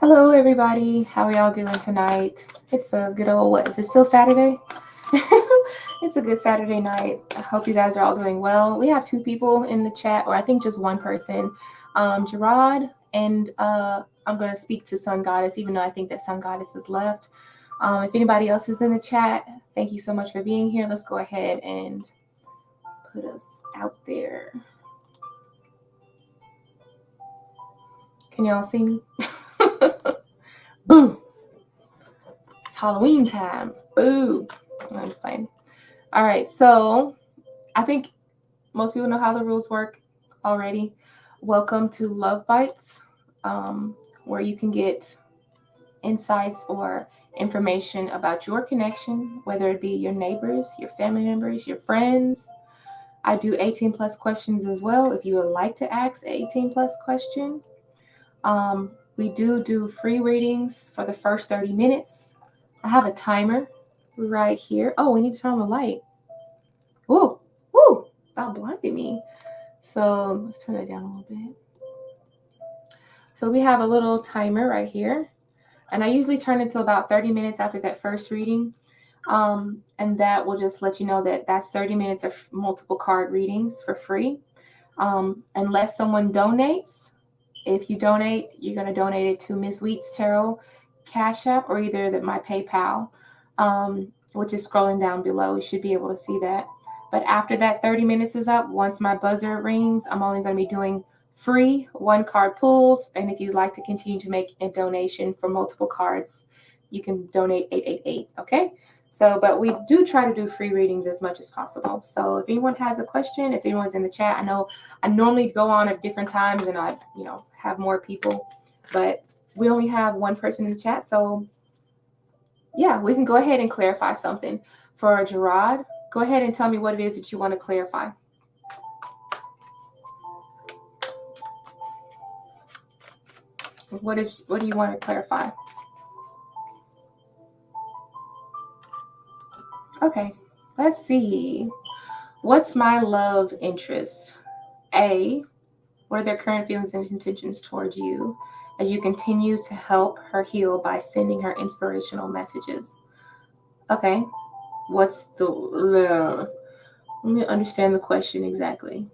Hello, everybody. How are y'all doing tonight? It's a good old, what, is it still Saturday? It's a good Saturday night. I hope you guys are all doing well. We have two people in the chat, or I think just one person, Gerard, and I'm going to speak to Sun Goddess, even though I think that Sun Goddess is left. If anybody else is in the chat, thank you so much for being here. Let's go ahead and put us out there. Can y'all see me? Boo! It's Halloween time. Boo! I'm just playing. All right, so I think most people know how the rules work already. Welcome to Love Bites, where you can get insights or information about your connection, whether it be your neighbors, your family members, your friends. I do 18 plus questions as well if you would like to ask an 18 plus question. We do free readings for the first 30 minutes. I have a timer right here. Oh, we need to turn on the light. Woo, woo, that blinded me. So let's turn that down a little bit. So we have a little timer right here. And I usually turn it to about 30 minutes after that first reading. And that will just let you know that that's 30 minutes of multiple card readings for free. Unless someone donates. If you donate, you're going to donate it to MizzweetsTarot Cash App or either my PayPal, which is scrolling down below. You should be able to see that. But after that 30 minutes is up, once my buzzer rings, I'm only going to be doing free one card pulls. And if you'd like to continue to make a donation for multiple cards, you can donate 888. Okay. So, but we do try to do free readings as much as possible. So if anyone has a question, if anyone's in the chat, I know I normally go on at different times and I, have more people, but we only have one person in the chat. So yeah, we can go ahead and clarify something. For Gerard, go ahead and tell me what it is that you want to clarify. What do you want to clarify? Okay, let's see. What's my love interest? A, what are their current feelings and intentions towards you as you continue to help her heal by sending her inspirational messages? Okay, what's let me understand the question exactly.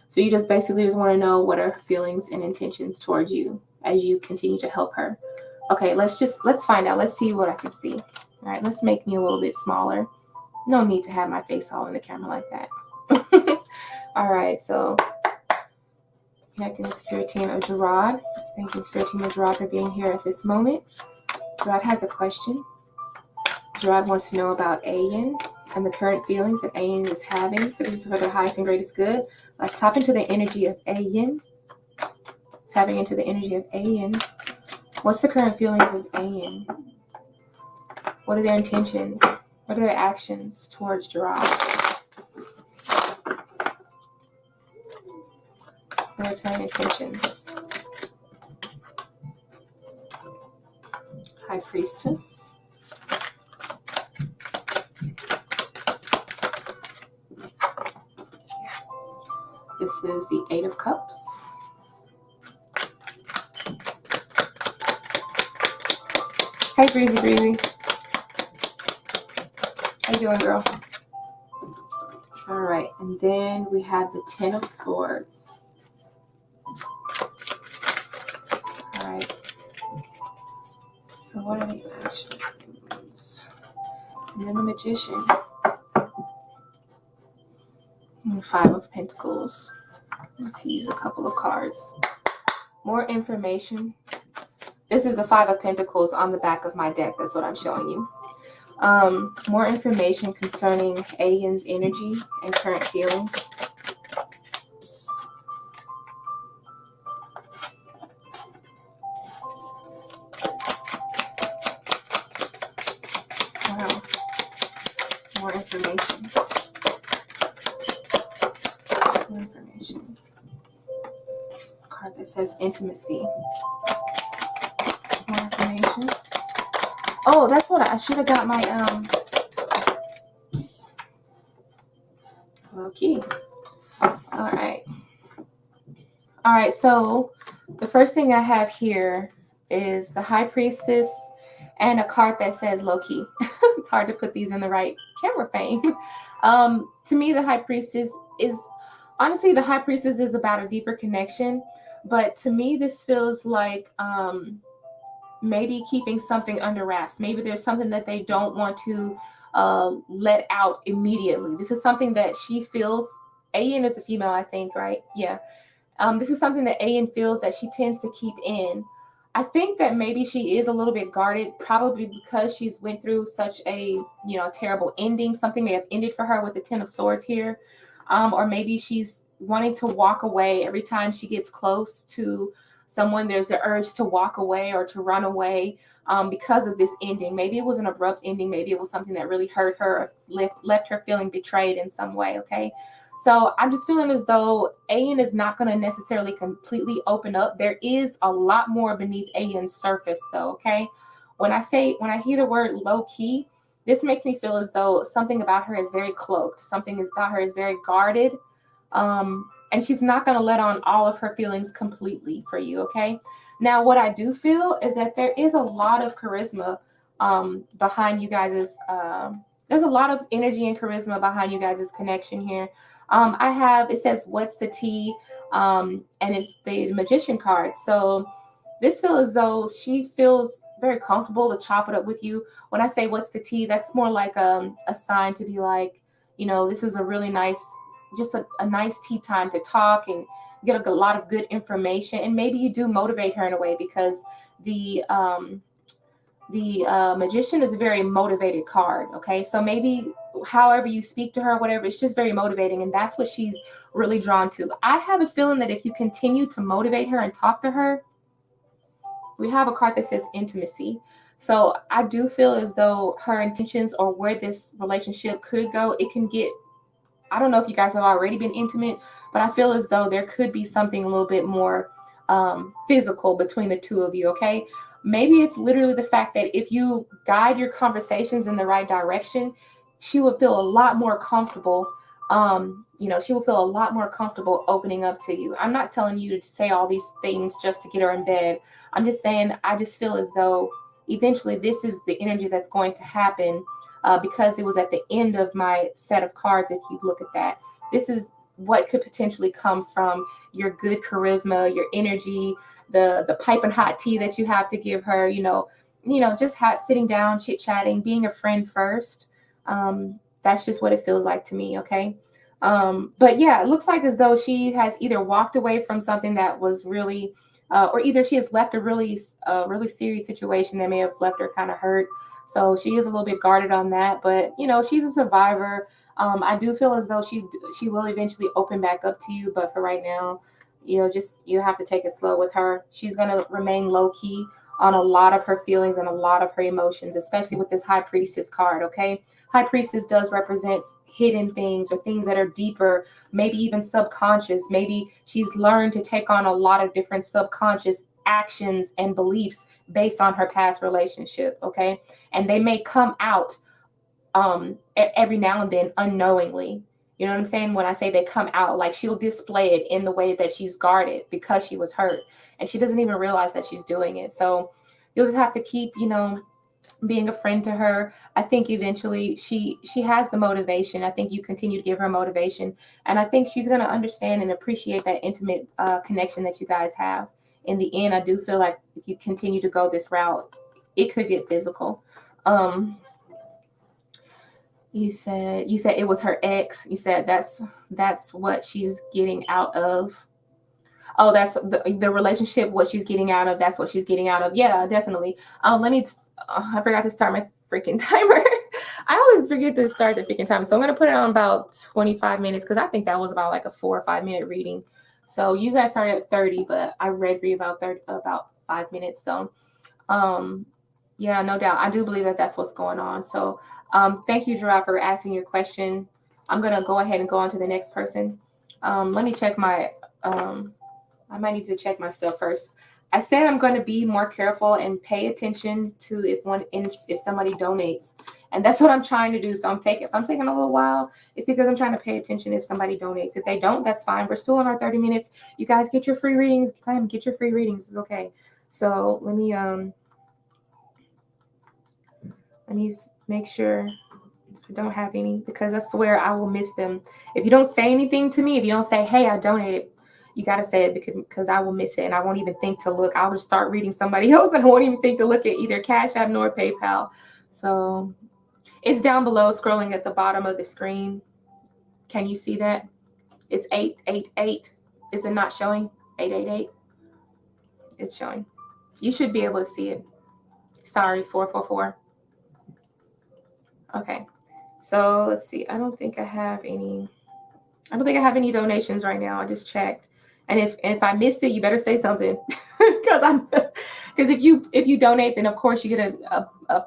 So you just basically just want to know what are her feelings and intentions towards you as you continue to help her. Okay, let's find out. Let's see what I can see. All right, let's make me a little bit smaller. No need to have my face all in the camera like that. All right, so connecting with the spirit team of Gerard. Thank you, spirit team of Gerard, for being here at this moment. Gerard has a question. Gerard wants to know about Ayan and the current feelings that Ayan is having. This is for their highest and greatest good. Let's tap into the energy of Ayan. Tapping into the energy of Ayan. What's the current feelings of Ayan? What are their intentions? What are their actions towards Gerard? Their current intentions. High Priestess. This is the Eight of Cups. Hey, Breezy Breezy. How you doing, girl? All right, and then we have the Ten of Swords. All right. So what are the actions? And then the Magician. And the Five of Pentacles. Let's use a couple of cards. More information. This is the Five of Pentacles on the back of my deck. That's what I'm showing you. More information concerning Ayan's energy and current feelings. Wow. More information. More information. A card that says intimacy. More information. Oh, that's what I should have got my low key. All right. So the first thing I have here is the High Priestess and a card that says low key. It's hard to put these in the right camera frame. To me, the High Priestess is honestly, the High Priestess is about a deeper connection. But to me, this feels like maybe keeping something under wraps. Maybe there's something that they don't want to let out immediately. This is something that she feels. Ayan is a female, I think, right? Yeah. This is something that Ayan feels that she tends to keep in. I think that maybe she is a little bit guarded, probably because she's went through such a terrible ending. Something may have ended for her with the Ten of Swords here, or maybe she's wanting to walk away every time she gets close to someone. There's an urge to walk away or to run away because of this ending. Maybe it was an abrupt ending. Maybe it was something that really hurt her or left her feeling betrayed in some way. Okay. So I'm just feeling as though Ayan is not going to necessarily completely open up. There is a lot more beneath Ayan's surface though, okay? When I hear the word low key, this makes me feel as though something about her is very cloaked. Something about her is very guarded. And she's not going to let on all of her feelings completely for you, okay? Now, what I do feel is that there is a lot of charisma behind you guys', there's a lot of energy and charisma behind you guys' connection here. It says, what's the tea? And it's the Magician card. So this feels as though she feels very comfortable to chop it up with you. When I say what's the tea, that's more like a sign to be like, this is a really nice, just a nice tea time to talk and get a lot of good information. And maybe you do motivate her in a way because the Magician is a very motivated card. Okay. So maybe however you speak to her, whatever, it's just very motivating. And that's what she's really drawn to. I have a feeling that if you continue to motivate her and talk to her, we have a card that says intimacy. So I do feel as though her intentions or where this relationship could go, it can get, I don't know if you guys have already been intimate, but I feel as though there could be something a little bit more physical between the two of you. Okay. Maybe it's literally the fact that if you guide your conversations in the right direction, she would feel a lot more comfortable. She will feel a lot more comfortable opening up to you. I'm not telling you to say all these things just to get her in bed. I'm just saying, I just feel as though eventually this is the energy that's going to happen because it was at the end of my set of cards. If you look at that, this is what could potentially come from your good charisma, your energy, the piping hot tea that you have to give her, just sitting down, chit-chatting, being a friend first. That's just what it feels like to me. Okay. But yeah, it looks like as though she has either walked away from something that was really, or either she has left a really serious situation that may have left her kind of hurt. So she is a little bit guarded on that, but she's a survivor. I do feel as though she will eventually open back up to you, but for right now, you have to take it slow with her. She's going to remain low key on a lot of her feelings and a lot of her emotions, especially with this High Priestess card. Okay. High Priestess does represent hidden things or things that are deeper, maybe even subconscious. Maybe she's learned to take on a lot of different subconscious actions and beliefs based on her past relationship. Okay. And they may come out every now and then unknowingly. You know what I'm saying? When I say they come out, like she'll display it in the way that she's guarded because she was hurt and she doesn't even realize that she's doing it. So you'll just have to keep, being a friend to her. I think eventually she has the motivation. I think you continue to give her motivation. And I think she's going to understand and appreciate that intimate connection that you guys have. In the end, I do feel like if you continue to go this route, it could get physical. You said it was her ex. You said that's what she's getting out of. Oh, that's the relationship, what she's getting out of. That's what she's getting out of. Yeah, definitely. I forgot to start my freaking timer. I always forget to start the freaking timer. So I'm going to put it on about 25 minutes because I think that was about like a 4 or 5 minute reading. So usually I start at 30, but I read for you about 5 minutes. So, yeah, no doubt. I do believe that that's what's going on. So thank you, Gerard, for asking your question. I'm going to go ahead and go on to the next person. Let me check my... I might need to check my stuff first. I said I'm going to be more careful and pay attention to if somebody donates, and that's what I'm trying to do. So if I'm taking a little while, it's because I'm trying to pay attention if somebody donates. If they don't, that's fine. We're still in our 30 minutes. You guys get your free readings. Go ahead and get your free readings. It's okay. So let me make sure I don't have any, because I swear I will miss them. If you don't say anything to me, if you don't say, hey, I donated, you got to say it, because I will miss it and I won't even think to look. I'll just start reading somebody else and I won't even think to look at either Cash App nor PayPal. So it's down below, scrolling at the bottom of the screen. Can you see that? It's 888. Is it not showing? 888. It's showing. You should be able to see it. Sorry, 444. Okay. So let's see. I don't think I have any donations right now. I just checked. And if I missed it, you better say something. Because if you donate, then of course you get a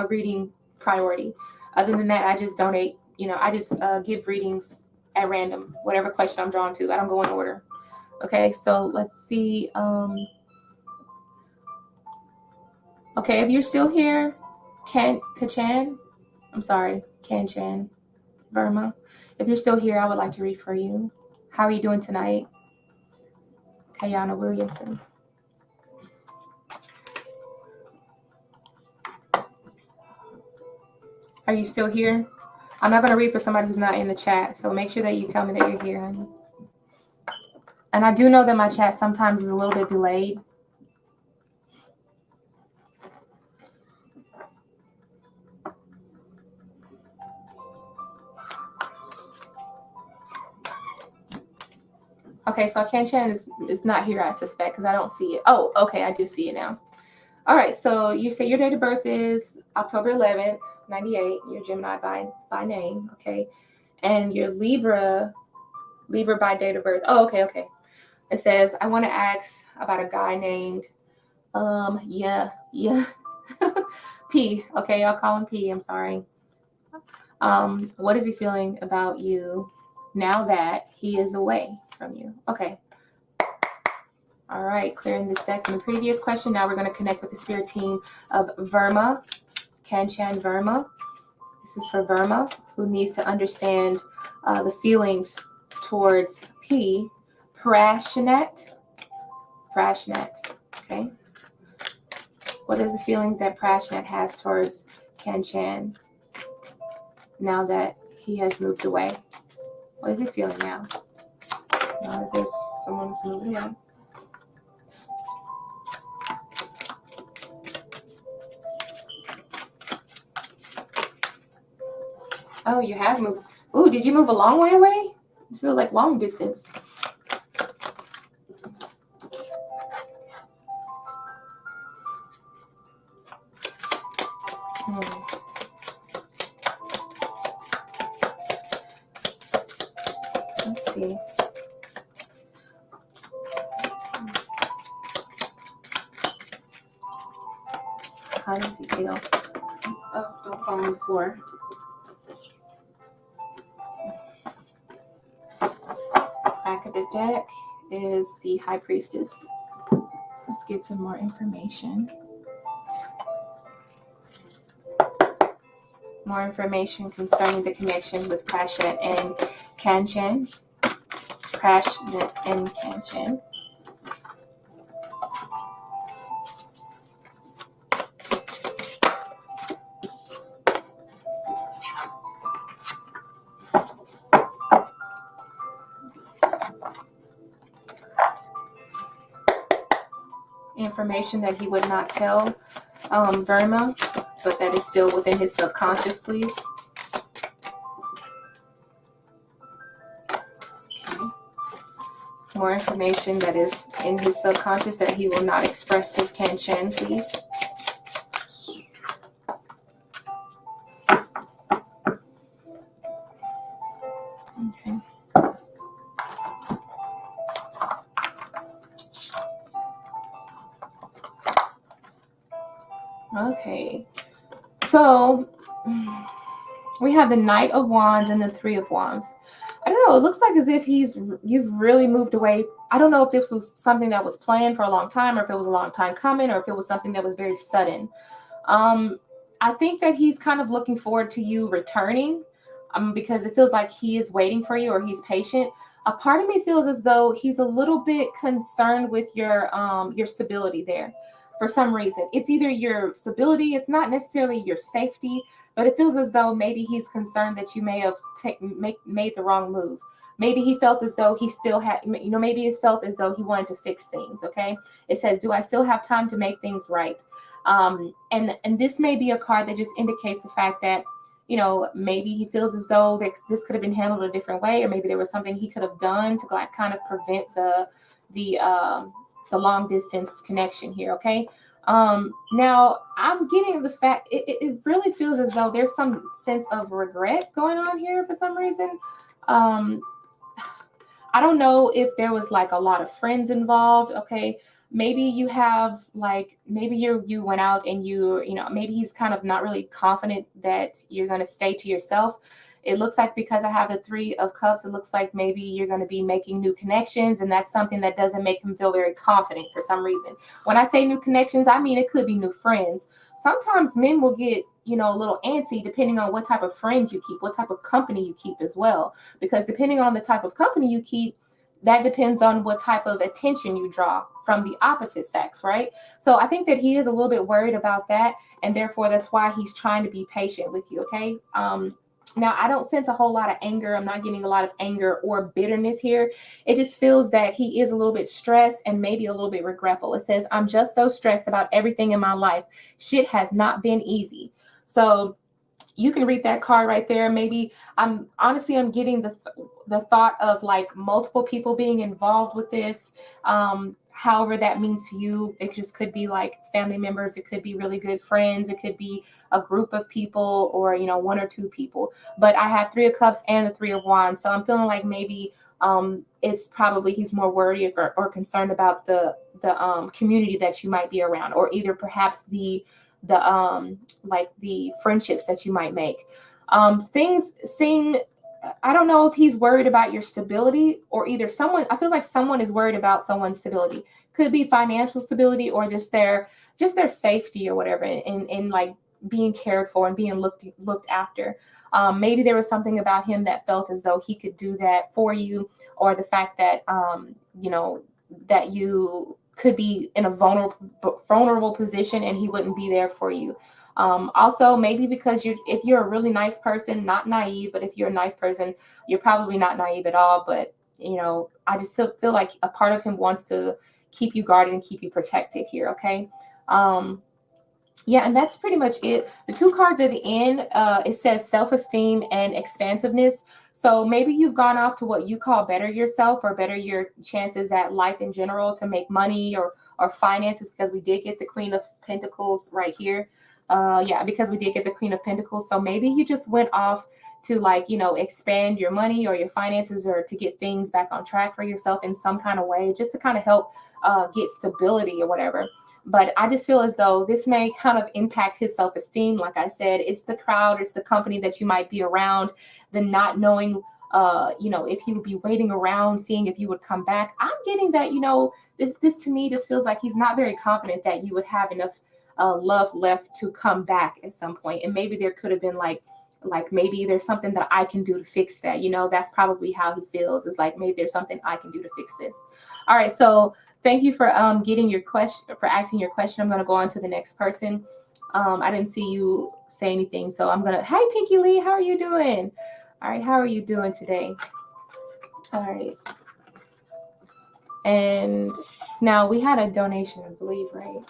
reading priority. Other than that, I just donate, I just give readings at random, whatever question I'm drawn to. I don't go in order. Okay, so let's see. Okay, if you're still here, Kanchan, Verma. If you're still here, I would like to read for you. How are you doing tonight? Kayana Williamson. Are you still here? I'm not going to read for somebody who's not in the chat, so make sure that you tell me that you're here, honey. And I do know that my chat sometimes is a little bit delayed. Okay, so Kanchan is not here, I suspect, because I don't see it. Oh, okay, I do see it now. All right, so you say your date of birth is October 11th, 98. You're Gemini by name, okay? And you're Libra by date of birth. Oh, okay. It says, I want to ask about a guy named, P. Okay, I'll call him P. I'm sorry. What is he feeling about you now that he is away from you? Okay. All right, clearing this deck from the previous question. Now we're going to connect with the spirit team of Verma, Kanchan Verma. This is for Verma, who needs to understand the feelings towards P. Prashnet. Okay. What is the feelings that Prashnet has towards Kanchan now that he has moved away? What is he feeling now? Now that there's someone who's moving away. Oh, you have moved. Ooh, did you move a long way away? It feels like long distance. Let's see. How does he feel? Oh, don't fall on the floor. Back of the deck is the High Priestess. Let's get some more information. More information concerning the connection with Prashnet and Kanchan. Information that he would not tell Verma, but that is still within his subconscious, please. Okay. More information that is in his subconscious that he will not express to Kanchan, please. Okay. Okay, so we have the Knight of Wands and the Three of Wands. I don't know, it looks like as if you've really moved away. I don't know if this was something that was planned for a long time, or if it was a long time coming, or if it was something that was very sudden. I think that he's kind of looking forward to you returning, because it feels like he is waiting for you, or he's patient. a part of me feels as though he's a little bit concerned with your stability there for some reason. It's either your stability, it's not necessarily your safety, but it feels as though maybe he's concerned that you may have made the wrong move. Maybe he felt as though he still had, maybe it felt as though he wanted to fix things. Okay. It says, do I still have time to make things right? And this may be a card that just indicates the fact that, maybe he feels as though this could have been handled a different way, or maybe there was something he could have done to like kind of prevent the long distance connection here. Okay. Now I'm getting the fact it really feels as though there's some sense of regret going on here for some reason. I don't know if there was like a lot of friends involved. Okay. Maybe you have like, maybe you went out and maybe he's kind of not really confident that you're going to stay to yourself. It looks like, because I have the 3 of Cups, it looks like maybe you're going to be making new connections, and that's something that doesn't make him feel very confident for some reason. When I say new connections, I mean it could be new friends. Sometimes men will get, a little antsy depending on what type of friends you keep, what type of company you keep as well. Because depending on the type of company you keep, that depends on what type of attention you draw from the opposite sex, right? So I think that he is a little bit worried about that, and therefore that's why he's trying to be patient with you, okay? Now, I don't sense a whole lot of anger. I'm not getting a lot of anger or bitterness here. It just feels that he is a little bit stressed and maybe a little bit regretful. It says, I'm just so stressed about everything in my life. Shit has not been easy. So you can read that card right there. Maybe I'm getting the thought of like multiple people being involved with this. However that means to you. It just could be like family members. It could be really good friends. It could be a group of people, or 1 or 2 people. But I have 3 of Cups and the 3 of Wands. So I'm feeling like maybe it's probably he's more worried or concerned about the community that you might be around, or either perhaps the friendships that you might make. Things seem, I don't know if he's worried about your stability, or either I feel like someone is worried about someone's stability. Could be financial stability, or just their safety or whatever, and like being cared for and being looked after. Maybe there was something about him that felt as though he could do that for you, or the fact that that you could be in a vulnerable position and he wouldn't be there for you. Also, maybe because if you're a really nice person, not naive, but if you're a nice person, you're probably not naive at all. But, I just still feel like a part of him wants to keep you guarded and keep you protected here. Okay. Yeah, and that's pretty much it. The 2 cards at the end, it says self-esteem and expansiveness. So maybe you've gone off to what you call better yourself, or better your chances at life in general, to make money or finances, because we did get the Queen of Pentacles right here. Because we did get the Queen of Pentacles. So maybe you just went off to expand your money or your finances, or to get things back on track for yourself in some kind of way, just to kind of help get stability or whatever. But I just feel as though this may kind of impact his self-esteem. Like I said, it's the crowd, it's the company that you might be around, the not knowing, if he would be waiting around, seeing if you would come back. I'm getting that, this to me just feels like he's not very confident that you would have enough love left to come back at some point. And maybe there could have been like maybe there's something that I can do to fix that. That's probably how he feels. It's like, maybe there's something I can do to fix this. All right, so thank you for asking your question. I'm going to go on to the next person. I didn't see you say anything, so I'm going to, hi, Pinky Lee, how are you doing? All right, how are you doing today? All right. And now we had a donation, I believe, right?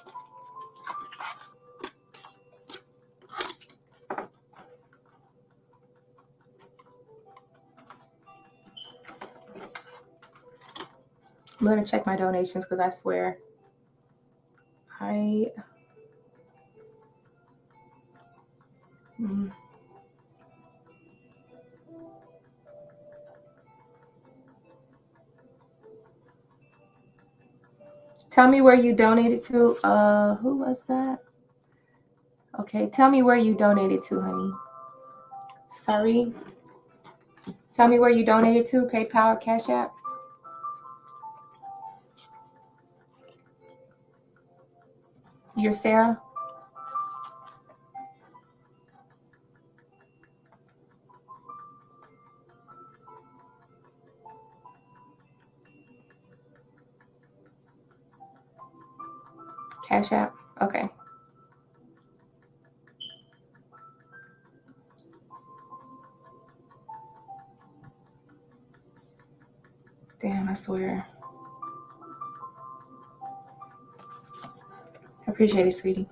I'm going to check my donations, because I swear Tell me where you donated to. Who was that? Okay, tell me where you donated to, honey. Sorry. Tell me where you donated to. PayPal, Cash App. You're Sarah? Cash App? Okay. Damn, I swear. I appreciate it, sweetie.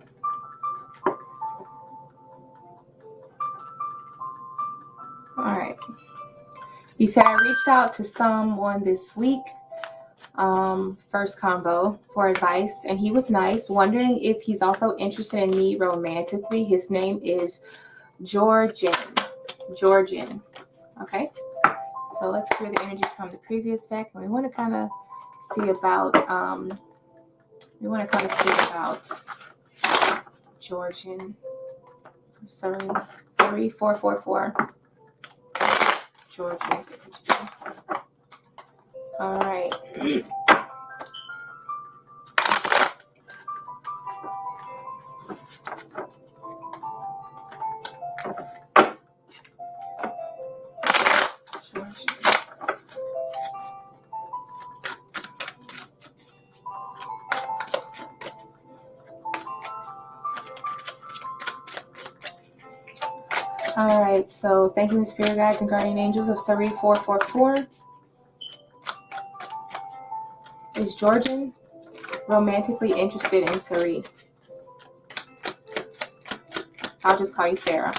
All right. You said I reached out to someone this week, first combo, for advice, and he was nice, wondering if he's also interested in me romantically. His name is Georgian. Okay. So let's clear the energy from the previous deck, and we want to kind of see about Georgian. Sorry, 444. Georgian. All right. All right, so thank you, Spirit Guides and Guardian Angels of Sari 444. Is Georgian romantically interested in Sari? I'll just call you Sarah.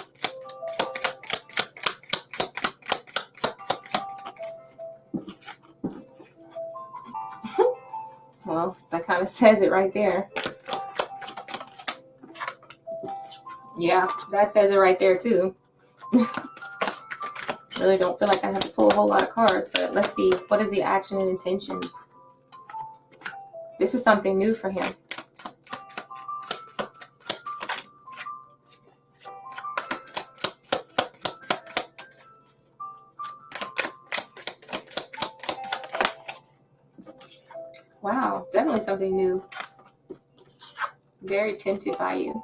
Well, that kind of says it right there. Yeah, that says it right there too. Really don't feel like I have to pull a whole lot of cards, but let's see. What is the action and intentions? This is something new for him. Wow, definitely something new. Very tempted by you.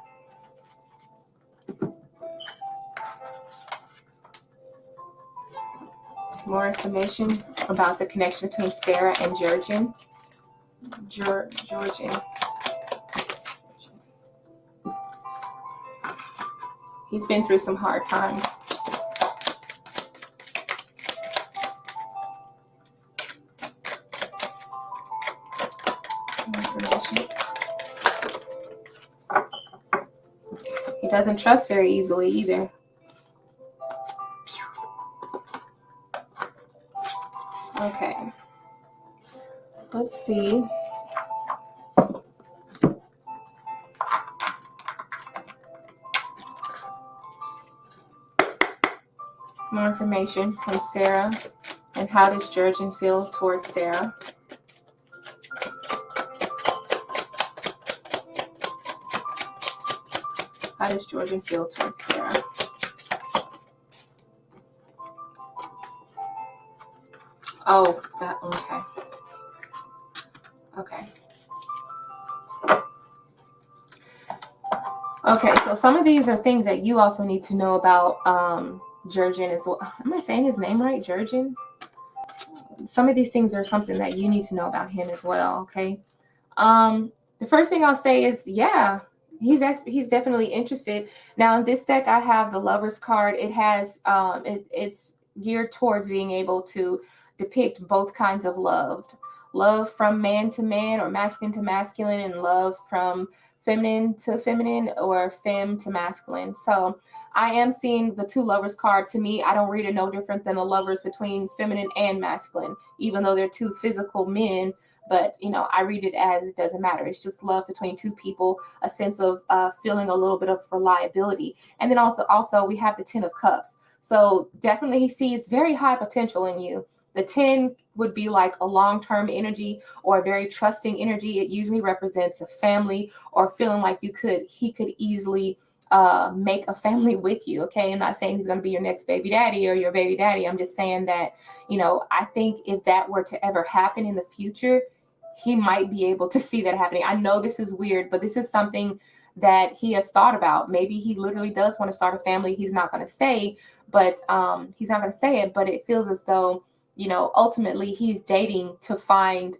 More information about the connection between Sarah and Georgian. Georgian. He's been through some hard times. He doesn't trust very easily either. Okay. Let's see. More information from Sarah. And how does Georgian feel towards Sarah? How does Georgian feel towards Sarah? Oh, that, okay. Okay. Okay, so some of these are things that you also need to know about Georgian as well. Am I saying his name right? Georgian? Some of these things are something that you need to know about him as well, okay? The first thing I'll say is, yeah, he's definitely interested. Now, in this deck, I have the Lover's card. It has, it's geared towards being able to depict both kinds of love. Love from man to man or masculine to masculine, and love from feminine to feminine or femme to masculine. So I am seeing the two Lovers card. To me, I don't read it no different than the Lovers between feminine and masculine, even though they're two physical men. But, you know, I read it as it doesn't matter. It's just love between two people, a sense of feeling a little bit of reliability. And then also we have the 10 of Cups. So definitely he sees very high potential in you. The 10 would be like a long-term energy or a very trusting energy. It usually represents a family or feeling like he could easily make a family with you. Okay. I'm not saying he's going to be your next baby daddy or your baby daddy. I'm just saying that, you know, I think if that were to ever happen in the future, he might be able to see that happening. I know this is weird, but this is something that he has thought about. Maybe he literally does want to start a family. He's not going to say, but it feels as though, you know, ultimately he's dating to find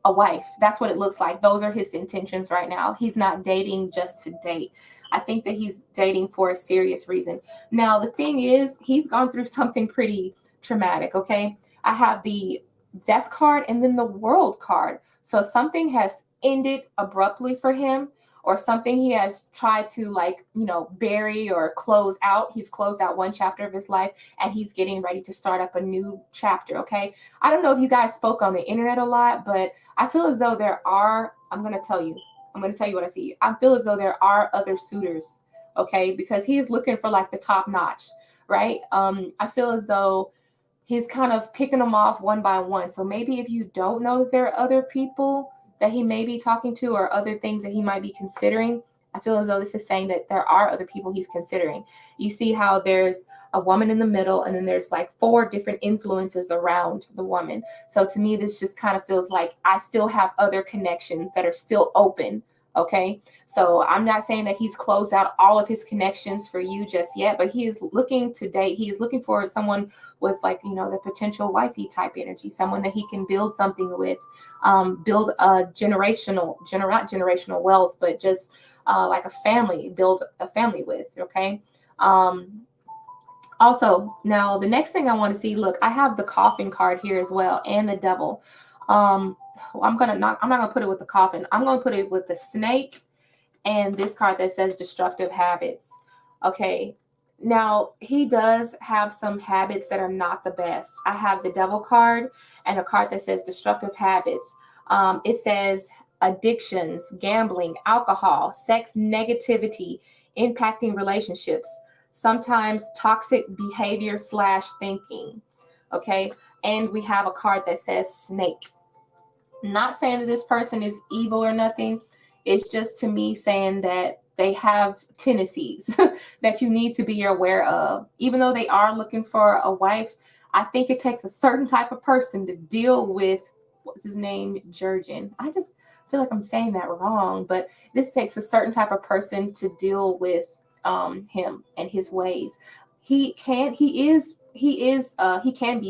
a wife. That's what it looks like. Those are his intentions right now. He's not dating just to date. I think that he's dating for a serious reason. Now, the thing is, he's gone through something pretty traumatic, okay? I have the Death card and then the World card. So something has ended abruptly for him, or something he has tried to, like, you know, bury or close out. He's closed out one chapter of his life and he's getting ready to start up a new chapter, okay? I don't know if you guys spoke on the internet a lot, but I feel as though there are, I'm going to tell you what I see. I feel as though there are other suitors, okay? Because he is looking for like the top notch, right? I feel as though he's kind of picking them off one by one. So maybe if you don't know that there are other people that he may be talking to or other things that he might be considering, I feel as though this is saying that there are other people he's considering. You see how there's a woman in the middle and then there's like 4 different influences around the woman. So to me, this just kind of feels like I still have other connections that are still open. Okay, so I'm not saying that he's closed out all of his connections for you just yet, but he is looking to date. He is looking for someone with, like, you know, the potential wifey type energy, someone that he can build something with, build a not generational wealth, but just like a family, build a family with. Okay. Also, now the next thing I want to see, look, I have the Coffin card here as well, and the Devil. I'm not gonna put it with the Coffin. I'm gonna put it with the Snake and this card that says Destructive Habits. Okay, now he does have some habits that are not the best. I have the Devil card and a card that says Destructive Habits. It says addictions, gambling, alcohol, sex, negativity, impacting relationships, sometimes toxic behavior / thinking. Okay, and we have a card that says Snake. Not saying that this person is evil or nothing. It's just, to me, saying that they have tendencies that you need to be aware of. Even though they are looking for a wife, I think it takes a certain type of person to deal with, what's his name, Jurgen. I just feel like I'm saying that wrong, but this takes a certain type of person to deal with him and his ways. He can be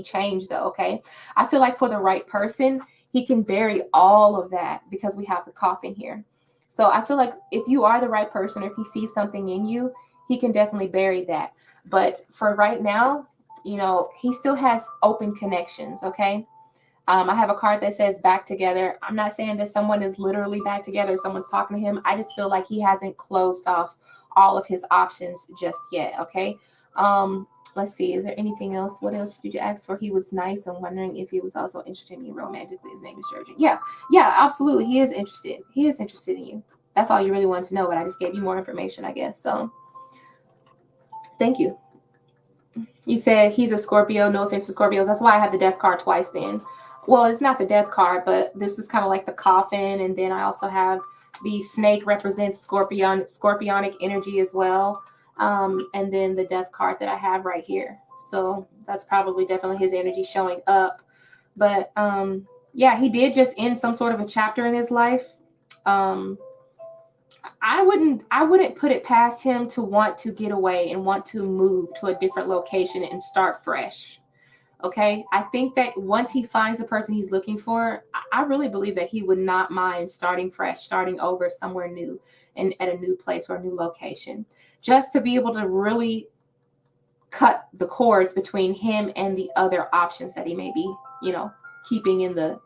changed though, okay? I feel like for the right person, he can bury all of that because we have the Coffin here. So I feel like if you are the right person, or if he sees something in you, he can definitely bury that. But for right now, you know, he still has open connections, okay? I have a card that says Back Together. I'm not saying that someone is literally back together, someone's talking to him. I just feel like he hasn't closed off all of his options just yet, okay? Let's see. Is there anything else? What else did you ask for? He was nice. I'm wondering if he was also interested in you romantically. His name is Jurgen. Yeah, absolutely. He is interested. He is interested in you. That's all you really wanted to know, but I just gave you more information, I guess. So thank you. You said he's a Scorpio. No offense to Scorpios. That's why I have the Death card twice then. Well, it's not the Death card, but this is kind of like the Coffin. And then I also have the Snake represents scorpionic energy as well. And then the Death card that I have right here. So that's probably definitely his energy showing up. But yeah, he did just end some sort of a chapter in his life. I wouldn't put it past him to want to get away and want to move to a different location and start fresh. Okay, I think that once he finds the person he's looking for, I really believe that he would not mind starting fresh, starting over somewhere new and at a new place or a new location, just to be able to really cut the cords between him and the other options that he may be, you know, keeping in the,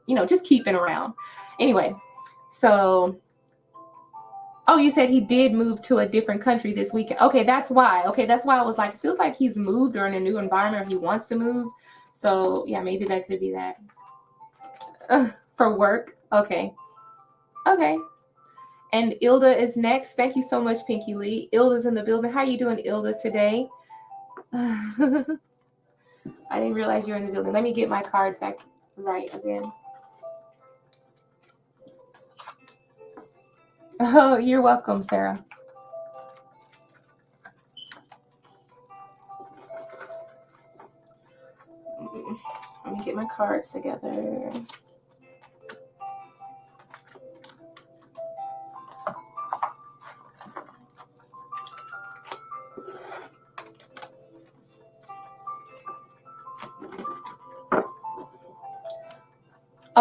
you know, just keeping around. Anyway, so, oh, you said he did move to a different country this weekend. Okay, that's why. Okay, that's why I was like, it feels like he's moved or in a new environment, or he wants to move. So yeah, maybe that could be that. For work. Okay. Okay. And Ilda is next. Thank you so much, Pinky Lee. Ilda's in the building. How are you doing, Ilda, today? I didn't realize you were in the building. Let me get my cards back right again. Oh, you're welcome, Sarah. Let me get my cards together.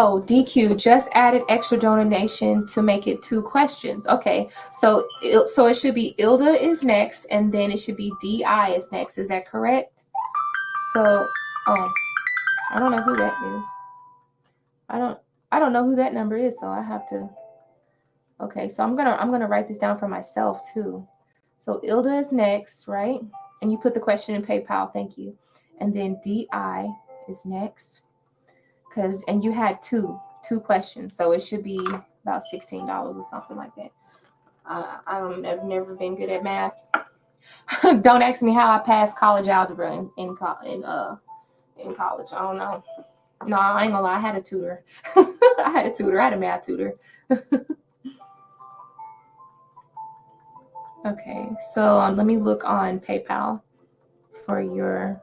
Oh, DQ just added extra donation to make it 2 questions. Okay, so it should be Ilda is next, and then it should be DI is next. Is that correct? So, oh, I don't know who that is. I don't know who that number is, so I have to. Okay, so I'm gonna write this down for myself too. So Ilda is next, right? And you put the question in PayPal. Thank you. And then DI is next. And you had two questions, so it should be about $16 or something like that. I've never been good at math. Don't ask me how I passed college algebra in college. I don't know. No, I ain't gonna lie. I had a tutor. I had a math tutor. Okay, so let me look on PayPal for your.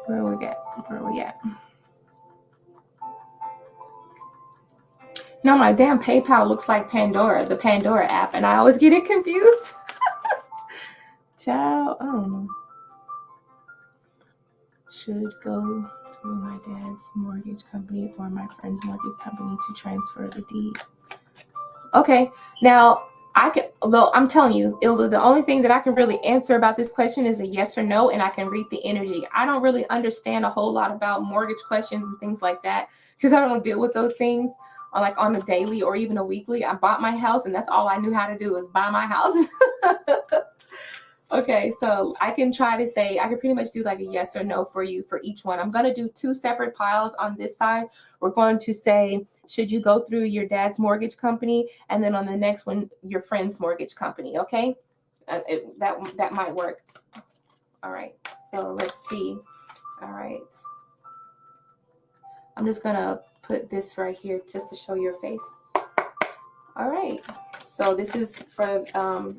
Where we at? No, my damn PayPal looks like Pandora, the Pandora app, and I always get it confused. Child, I don't know. Should go to my dad's mortgage company or my friend's mortgage company to transfer the deed. Okay, now I'm telling you, Ilda, the only thing that I can really answer about this question is a yes or no, and I can read the energy. I don't really understand a whole lot about mortgage questions and things like that because I don't deal with those things on a daily or even a weekly. I bought my house, and that's all I knew how to do is buy my house. Okay, so I can pretty much do like a yes or no for you for each one. I'm going to do 2 separate piles on this side. We're going to say, should you go through your dad's mortgage company? And then on the next one, your friend's mortgage company, okay? That might work. All right, so let's see. All right. I'm just going to put this right here just to show your face. All right. So this is for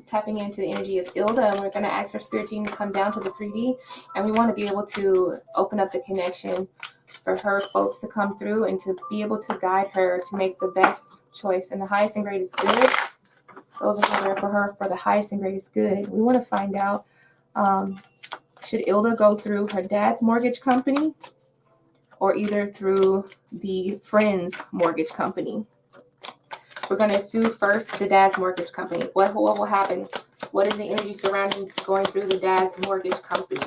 tapping into the energy of Ilda, and we're going to ask our spirit team to come down to the 3D, and we want to be able to open up the connection for her folks to come through and to be able to guide her to make the best choice and the highest and greatest good. Those are for her for the highest and greatest good. We want to find out, should Ilda go through her dad's mortgage company or either through the friend's mortgage company? We're going to do first the dad's mortgage company. What will happen? What is the energy surrounding going through the dad's mortgage company?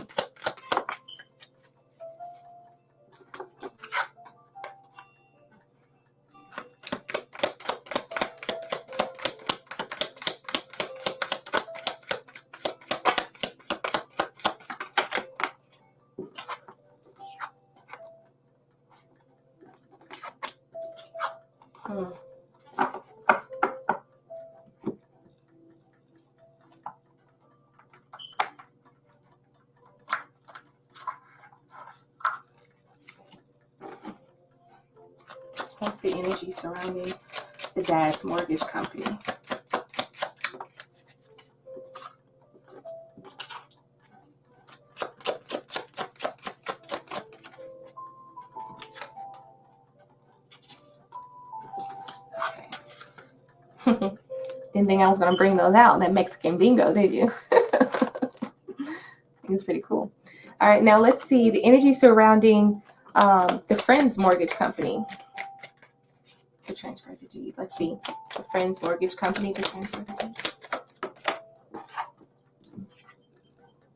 What's the energy surrounding the dad's mortgage company? Okay. Didn't think I was going to bring those out in that Mexican bingo, did you? It's pretty cool. All right, now let's see the energy surrounding the friend's mortgage company to transfer the deed. Let's see the friend's mortgage company to transfer the deed.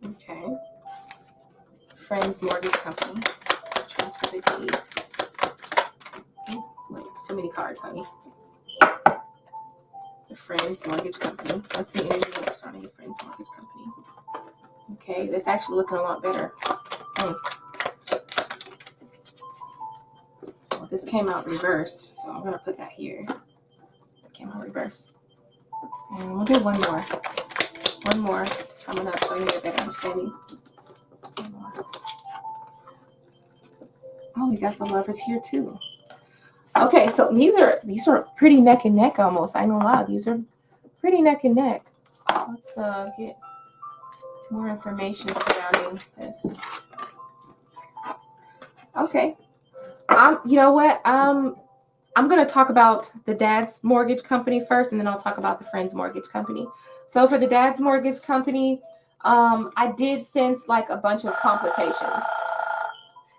Okay. Friend's mortgage company to transfer the deed. Wait, it's too many cards, honey. The friend's mortgage company. Let's see energy surrounding the friend's mortgage company. Okay, that's actually looking a lot better. Well, this came out reversed, so I'm going to put that here. It came out reversed. And we'll do one more. One more, so I'm going to show you a better understanding. One more. Oh, we got the lovers here too. Okay, so these are pretty neck and neck almost. I ain't gonna lie, these are pretty neck and neck. Let's get more information surrounding this. Okay. You know what? I'm gonna talk about the dad's mortgage company first, and then I'll talk about the friend's mortgage company. So for the dad's mortgage company, I did sense like a bunch of complications.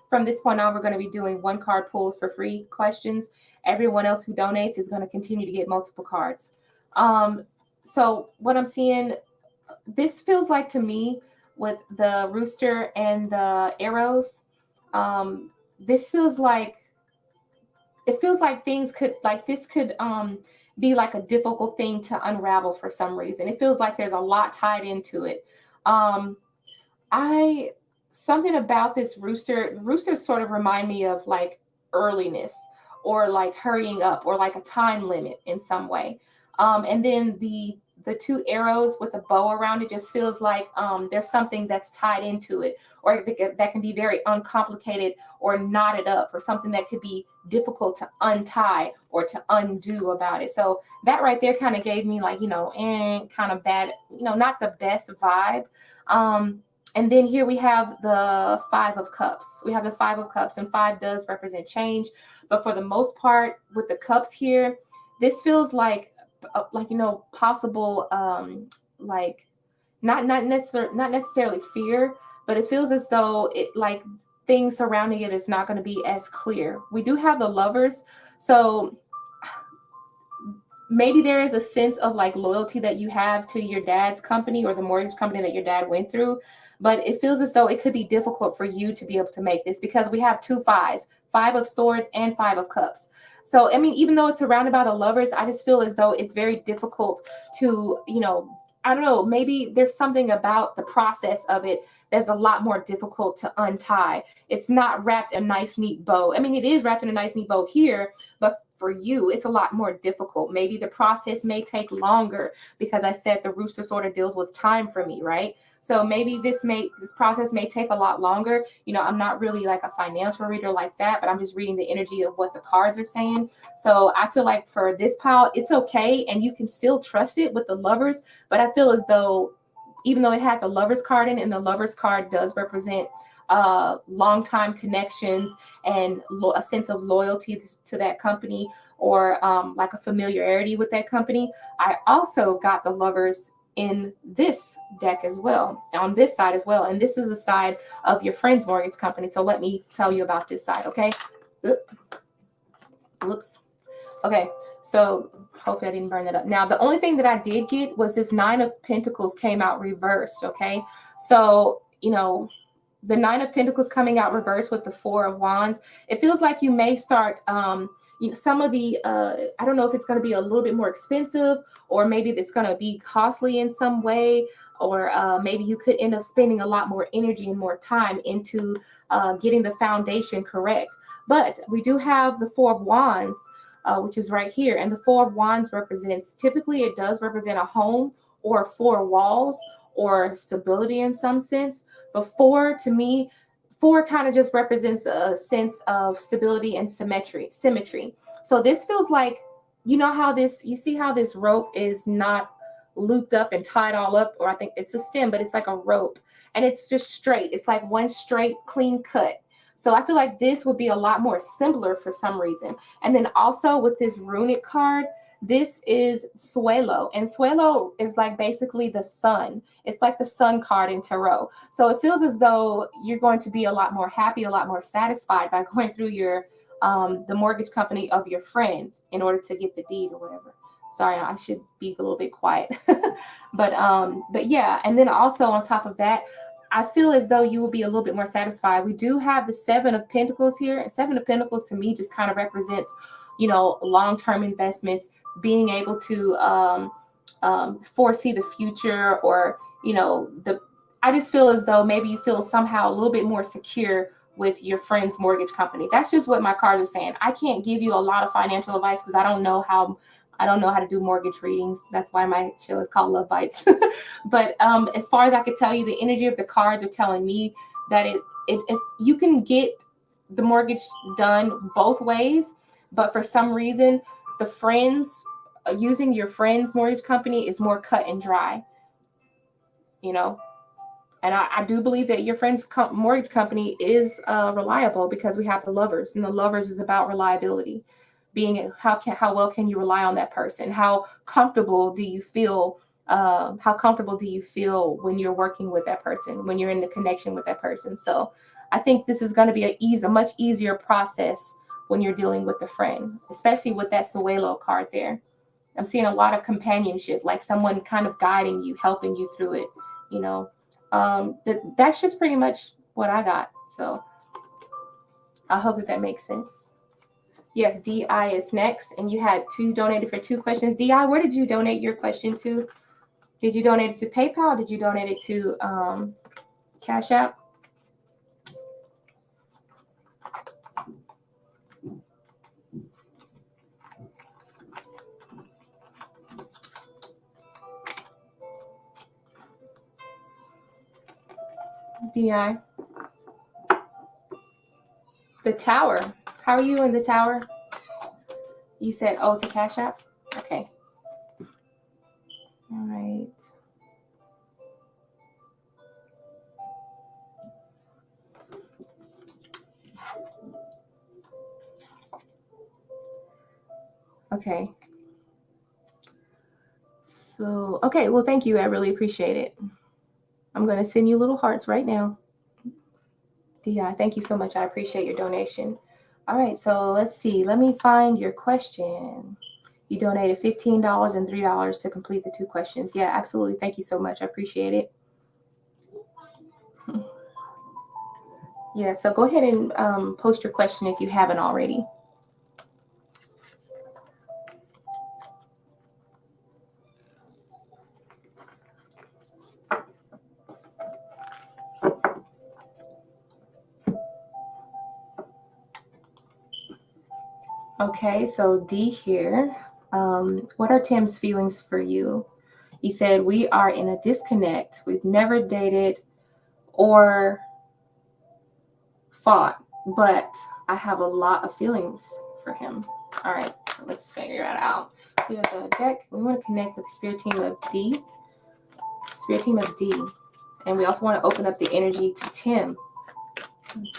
From this point on, we're going to be doing one card pulls for free questions. Everyone else who donates is going to continue to get multiple cards. So what I'm seeing, this feels like to me with the rooster and the arrows, this feels like, it feels like things could, like this could be like a difficult thing to unravel for some reason. It feels like there's a lot tied into it. Something about this roosters sort of remind me of like earliness or like hurrying up or like a time limit in some way. And then the two arrows with a bow around it just feels like there's something that's tied into it, or that can be very uncomplicated or knotted up, or something that could be difficult to untie or to undo about it. So that right there kind of gave me like, kind of bad, not the best vibe. And then here we have the 5 of Cups. We have the 5 of Cups, and 5 does represent change. But for the most part, with the cups here, this feels like possible, like not necessarily fear, but it feels as though it like things surrounding it is not going to be as clear. We do have the Lovers, so maybe there is a sense of like loyalty that you have to your dad's company or the mortgage company that your dad went through. But it feels as though it could be difficult for you to be able to make this, because we have 2 5s, 5 of Swords and 5 of Cups. So, I mean, even though it's surrounded by the Lovers, I just feel as though it's very difficult to, I don't know, maybe there's something about the process of it that's a lot more difficult to untie. It's not wrapped in a nice, neat bow. I mean, it is wrapped in a nice, neat bow here, but for you, it's a lot more difficult. Maybe the process may take longer, because I said the rooster sort of deals with time for me, right? So maybe this process may take a lot longer. I'm not really like a financial reader like that, but I'm just reading the energy of what the cards are saying. So I feel like for this pile, it's okay, and you can still trust it with the Lovers. But I feel as though, even though it had the Lovers card in, and the Lovers card does represent long-time connections and a sense of loyalty to that company, or like a familiarity with that company, I also got the Lovers in this deck as well, on this side as well. And this is the side of your friend's mortgage company. So let me tell you about this side, okay? Whoops. Okay, so hopefully I didn't burn that up. Now, the only thing that I did get was this 9 of Pentacles came out reversed, okay? So, the 9 of Pentacles coming out reversed with the 4 of Wands, it feels like you may start, some of the, I don't know if it's going to be a little bit more expensive, or maybe it's going to be costly in some way, or maybe you could end up spending a lot more energy and more time into getting the foundation correct. But we do have the 4 of Wands, which is right here. And the 4 of Wands typically it does represent a home or 4 walls or stability in some sense. But 4, to me, 4 kind of just represents a sense of stability and symmetry. So this feels like, you see how this rope is not looped up and tied all up, or I think it's a stem, but it's like a rope, and it's just straight. It's like one straight, clean cut. So I feel like this would be a lot more simpler for some reason. And then also with this runic card, this is Suelo, and Suelo is like basically the sun. It's like the sun card in tarot. So it feels as though you're going to be a lot more happy, a lot more satisfied by going through your the mortgage company of your friend in order to get the deed or whatever. Sorry, I should be a little bit quiet. but yeah, and then also on top of that, I feel as though you will be a little bit more satisfied. We do have the 7 of Pentacles here, and 7 of Pentacles to me just kind of represents, long-term investments, being able to foresee the future, or I just feel as though maybe you feel somehow a little bit more secure with your friend's mortgage company. That's just what my cards are saying. I can't give you a lot of financial advice because I don't know how to do mortgage readings. That's why my show is called Love Bytes. But as far as I could tell you, the energy of the cards are telling me that if you can get the mortgage done both ways, but for some reason, the friends using your friend's mortgage company is more cut and dry, And I do believe that your friend's mortgage company is reliable, because we have the Lovers, and the Lovers is about reliability. Being how well can you rely on that person? How comfortable do you feel How comfortable do you feel when you're working with that person, when you're in the connection with that person? So I think this is going to be a much easier process when you're dealing with a friend, especially with that Suelo card there. I'm seeing a lot of companionship, like someone kind of guiding you, helping you through it, you know. That's just pretty much what I got. So I hope that makes sense. Yes, DI is next, and you had donated for 2 questions. DI, where did you donate your question to? Did you donate it to PayPal? Did you donate it to Cash App? DI. The Tower. How are you in the Tower? You said, oh, to Cash App? Okay. All right. Okay. So, okay. Well, thank you. I really appreciate it. I'm going to send you little hearts right now. DI, thank you so much. I appreciate your donation. All right. So let's see. Let me find your question. You donated $15 and $3 to complete the 2 questions. Yeah, absolutely. Thank you so much. I appreciate it. Yeah, so go ahead and post your question if you haven't already. Okay, so D here. What are Tim's feelings for you? He said, we are in a disconnect. We've never dated or fought, but I have a lot of feelings for him. All right, so let's figure that out. Here's the deck. We want to connect with the spirit team of D. Spirit team of D. And we also want to open up the energy to Tim.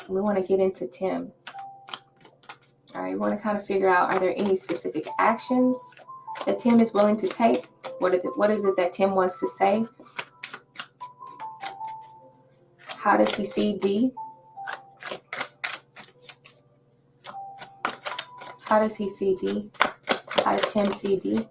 We want to get into Tim. All right, we want to kind of figure out, are there any specific actions that Tim is willing to take? What is it that Tim wants to say? How does he see D? How does he see D? How does Tim see D?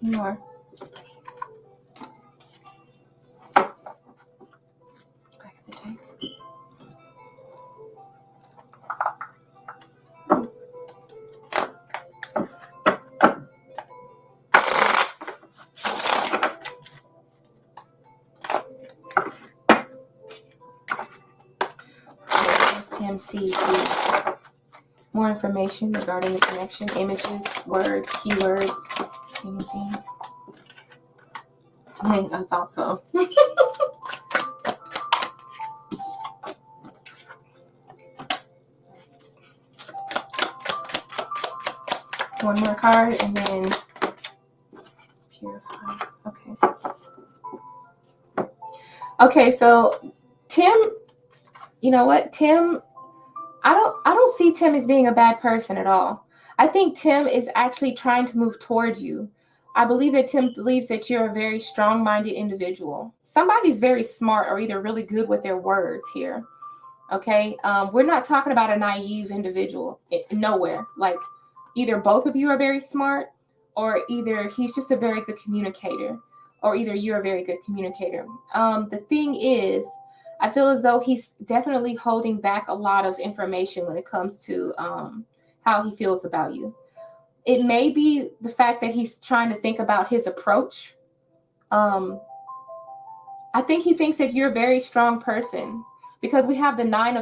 More. Back of the deck. Tim sees D. More information regarding the connection, images, words, keywords, anything. I thought so. One more card and then purify. Okay. Okay, so Tim, you know what? Tim, I don't see Tim as being a bad person at all. I think Tim is actually trying to move towards you. I believe that Tim believes that you're a very strong-minded individual. Somebody's very smart or either really good with their words here. Okay, we're not talking about a naive individual nowhere. Like either both of you are very smart, or either he's just a very good communicator, or either you're a very good communicator. The thing is, I feel as though he's definitely holding back a lot of information when it comes to how he feels about you. It may be the fact that he's trying to think about his approach. I think he thinks that you're a very strong person, because we have the Nine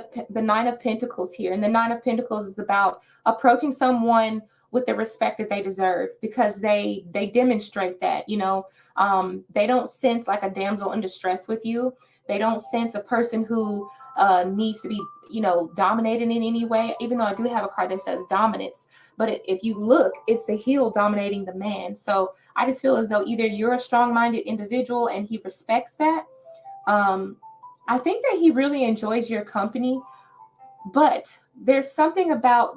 of Pentacles here, and the Nine of Pentacles is about approaching someone with the respect that they deserve, because they demonstrate that, you know, they don't sense like a damsel in distress with you. They don't sense a person who needs to be, dominated in any way, even though I do have a card that says dominance. But if you look, it's the heel dominating the man. So I just feel as though either you're a strong-minded individual and he respects that. I think that he really enjoys your company, but there's something about,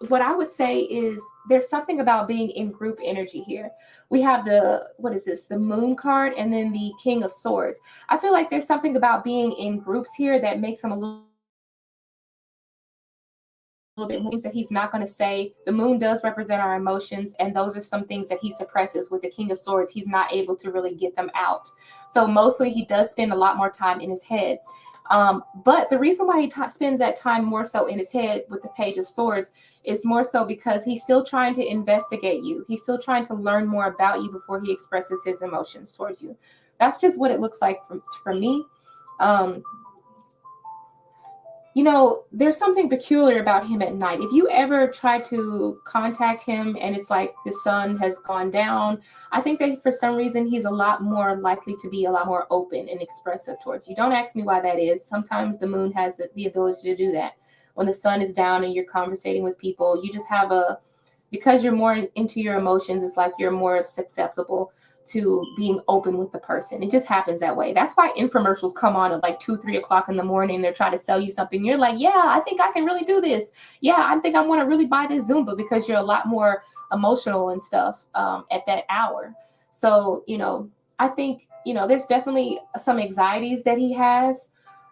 what I would say is, there's something about being in group energy here. We have the Moon card, and then the King of Swords. I feel like there's something about being in groups here that makes him a little bit more things that he's not going to say. The moon does represent our emotions, and those are some things that he suppresses. With the King of Swords, he's not able to really get them out. So mostly he does spend a lot more time in his head. But the reason why he spends that time more so in his head with the Page of Swords is more so because he's still trying to investigate you. He's still trying to learn more about you before he expresses his emotions towards you. That's just what it looks like for me. There's something peculiar about him at night. If you ever try to contact him and it's like the sun has gone down, I think that for some reason he's a lot more likely to be a lot more open and expressive towards you. Don't ask me why that is. Sometimes the moon has the ability to do that. When the sun is down and you're conversating with people, you just have because you're more into your emotions, it's like you're more susceptible to being open with the person. It just happens that way. That's why infomercials come on at like 2-3 o'clock in the morning. They're trying to sell you something. You're like, yeah, I think I can really do this. Yeah, I think I want to really buy this Zumba, because you're a lot more emotional and stuff at that hour. So, I think, there's definitely some anxieties that he has,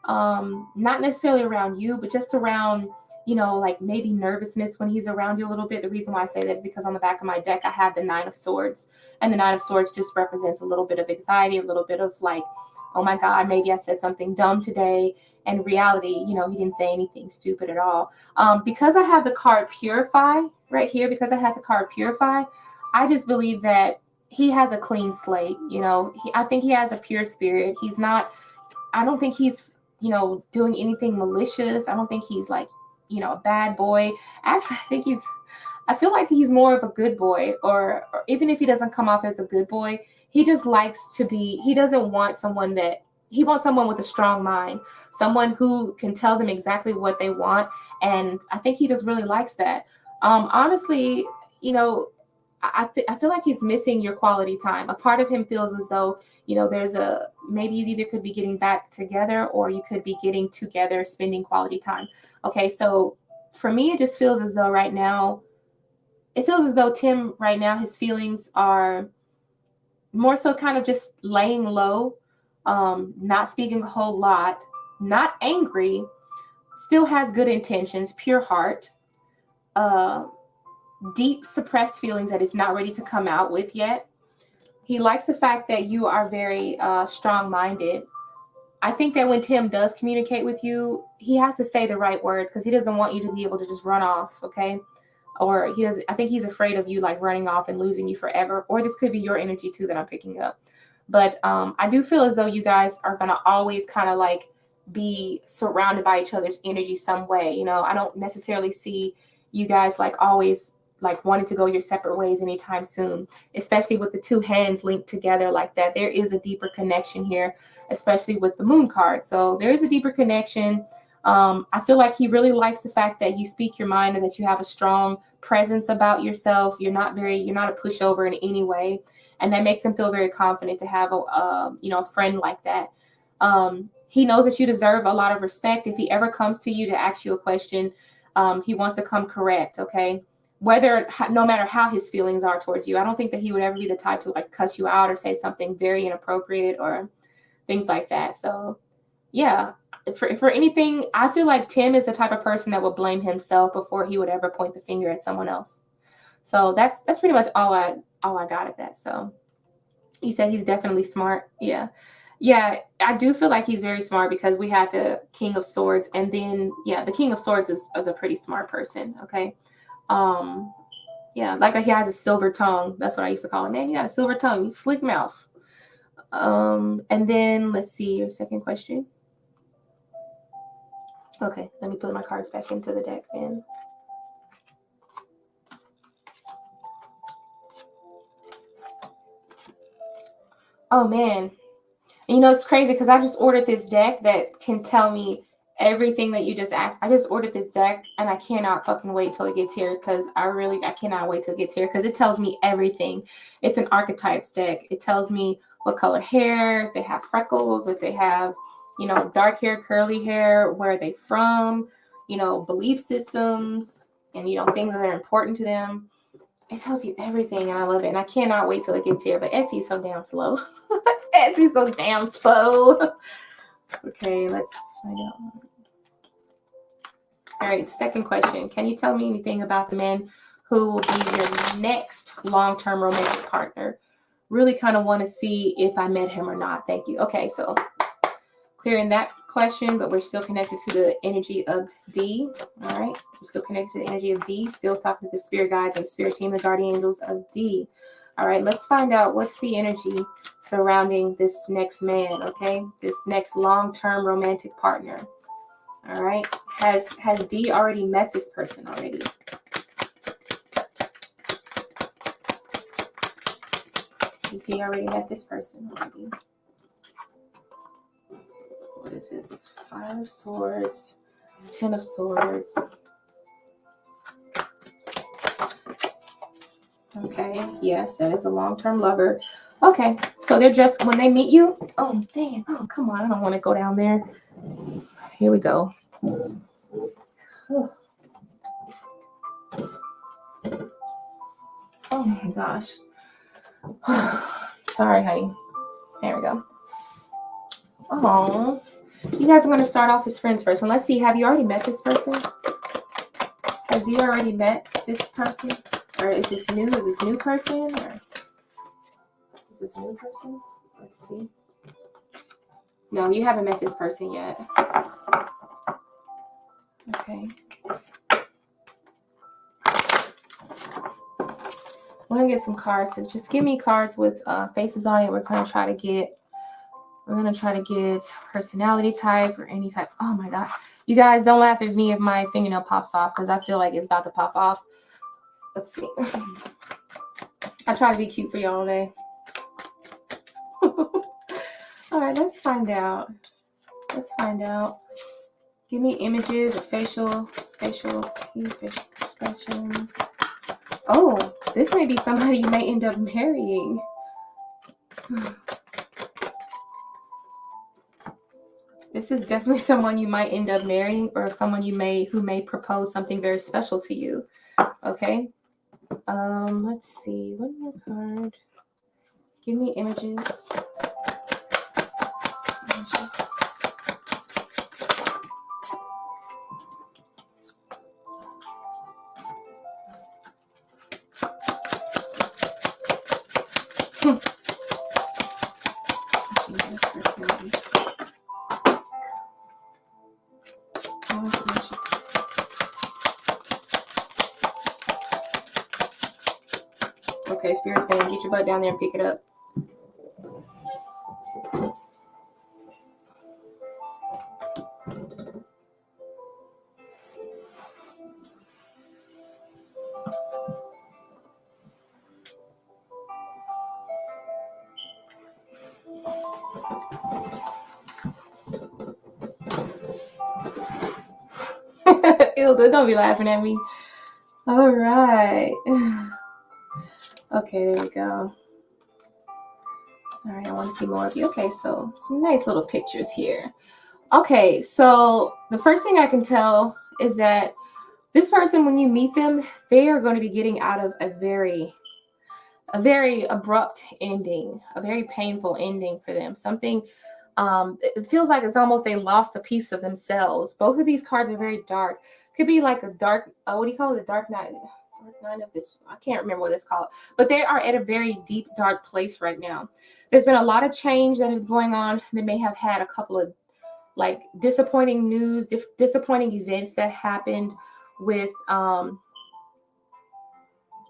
not necessarily around you, but just around, like maybe nervousness when he's around you a little bit. The reason why I say that is because on the back of my deck, I have the Nine of Swords, and the Nine of Swords just represents a little bit of anxiety, a little bit of like, oh my God, maybe I said something dumb today. And in reality, he didn't say anything stupid at all. Because I have the card Purify right here, I just believe that he has a clean slate. I think he has a pure spirit. I don't think he's, doing anything malicious. I don't think he's like, a bad boy. Actually, I feel like he's more of a good boy, or even if he doesn't come off as a good boy, he just likes to be, he wants someone with a strong mind, someone who can tell them exactly what they want. And I think he just really likes that. Honestly, I feel like he's missing your quality time. A part of him feels as though, maybe you either could be getting back together, or you could be getting together, spending quality time. Okay, so for me, it just feels as though Tim right now, his feelings are more so kind of just laying low, not speaking a whole lot, not angry, still has good intentions, pure heart, deep suppressed feelings that he's not ready to come out with yet. He likes the fact that you are very strong-minded. I think that when Tim does communicate with you, he has to say the right words, because he doesn't want you to be able to just run off, okay? Or I think he's afraid of you like running off and losing you forever. Or this could be your energy too that I'm picking up. But I do feel as though you guys are going to always kind of like be surrounded by each other's energy some way. I don't necessarily see you guys like always like wanting to go your separate ways anytime soon, especially with the two hands linked together like that. There is a deeper connection here, especially with the Moon card. So there is a deeper connection. I feel like he really likes the fact that you speak your mind and that you have a strong presence about yourself. You're not a pushover in any way. And that makes him feel very confident to have a friend like that. He knows that you deserve a lot of respect. If he ever comes to you to ask you a question, he wants to come correct. Okay. No matter how his feelings are towards you. I don't think that he would ever be the type to like cuss you out or say something very inappropriate or things like that. So yeah, for anything, I feel like Tim is the type of person that would blame himself before he would ever point the finger at someone else. So that's pretty much all I got at that. So he said he's definitely smart. Yeah, I do feel like he's very smart, because we have the King of Swords, and then the King of Swords is a pretty smart person. Okay. Like he has a silver tongue. That's what I used to call him. Man, you got a silver tongue, slick mouth. And then let's see your second question. Okay, let me put my cards back into the deck then. Oh man, And you know, it's crazy because I just ordered this deck that can tell me everything that you just asked. I just ordered this deck and I cannot fucking wait till it gets here because I cannot wait till it gets here because it tells me everything. It's an archetypes deck. It tells me what color hair, if they have freckles, if they have, you know, dark hair, curly hair, where are they from, you know, belief systems, and, you know, things that are important to them. It tells you everything, and I love it. And I cannot wait till it gets here. But Etsy's so damn slow. Etsy's so damn slow. Okay, let's find out. All right, second question. Can you tell me anything about the man who will be your next long-term romantic partner? Really kind of want to see if I met him or not. Thank you. Okay, so clearing that question, but we're still connected to the energy of D. All right, we're still connected to the energy of D. Still talking to the spirit guides and spirit team, the guardian angels of D. All right, let's find out what's the energy surrounding this next man, okay? This next long-term romantic partner. All right, has D already met this person already? Has D already met this person already? What is this? 5 of Swords, 10 of Swords. Okay, yes, that is a long-term lover. Okay, so they're just, when they meet you, oh, dang, oh, come on, I don't want to go down there. Here we go. Oh my gosh. Sorry, honey. There we go. Oh, you guys are going to start off as friends first. And let's see, have you already met this person? Has you already met this person? Or is this new? Is this new person? Or is this new person? Let's see. No, you haven't met this person yet. Okay. I want to get some cards. So just give me cards with faces on it. We're going to try to get personality type or any type. Oh my God. You guys don't laugh at me if my fingernail pops off because I feel like it's about to pop off. Let's see. I try to be cute for y'all today. All right, let's find out. Give me images of facial expressions. Oh, this may be somebody you may end up marrying. This is definitely someone you might end up marrying, or someone who may propose something very special to you. Okay. Let's see. One more card. Give me images. Okay, Spirit saying, get your butt down there and pick it up. Ew, don't be laughing at me. All right. Okay, there we go. All right, I want to see more of you. Okay, so some nice little pictures here. Okay, so the first thing I can tell is that this person, when you meet them, they are going to be getting out of a very abrupt ending, a very painful ending for them. Something, it feels like it's almost they lost a piece of themselves. Both of these cards are very dark. Could be like a dark, what do you call it? The dark night. Of this, I can't remember what it's called, but they are at a very deep, dark place right now. There's been a lot of change that is going on. They may have had a couple of like disappointing news, disappointing events that happened with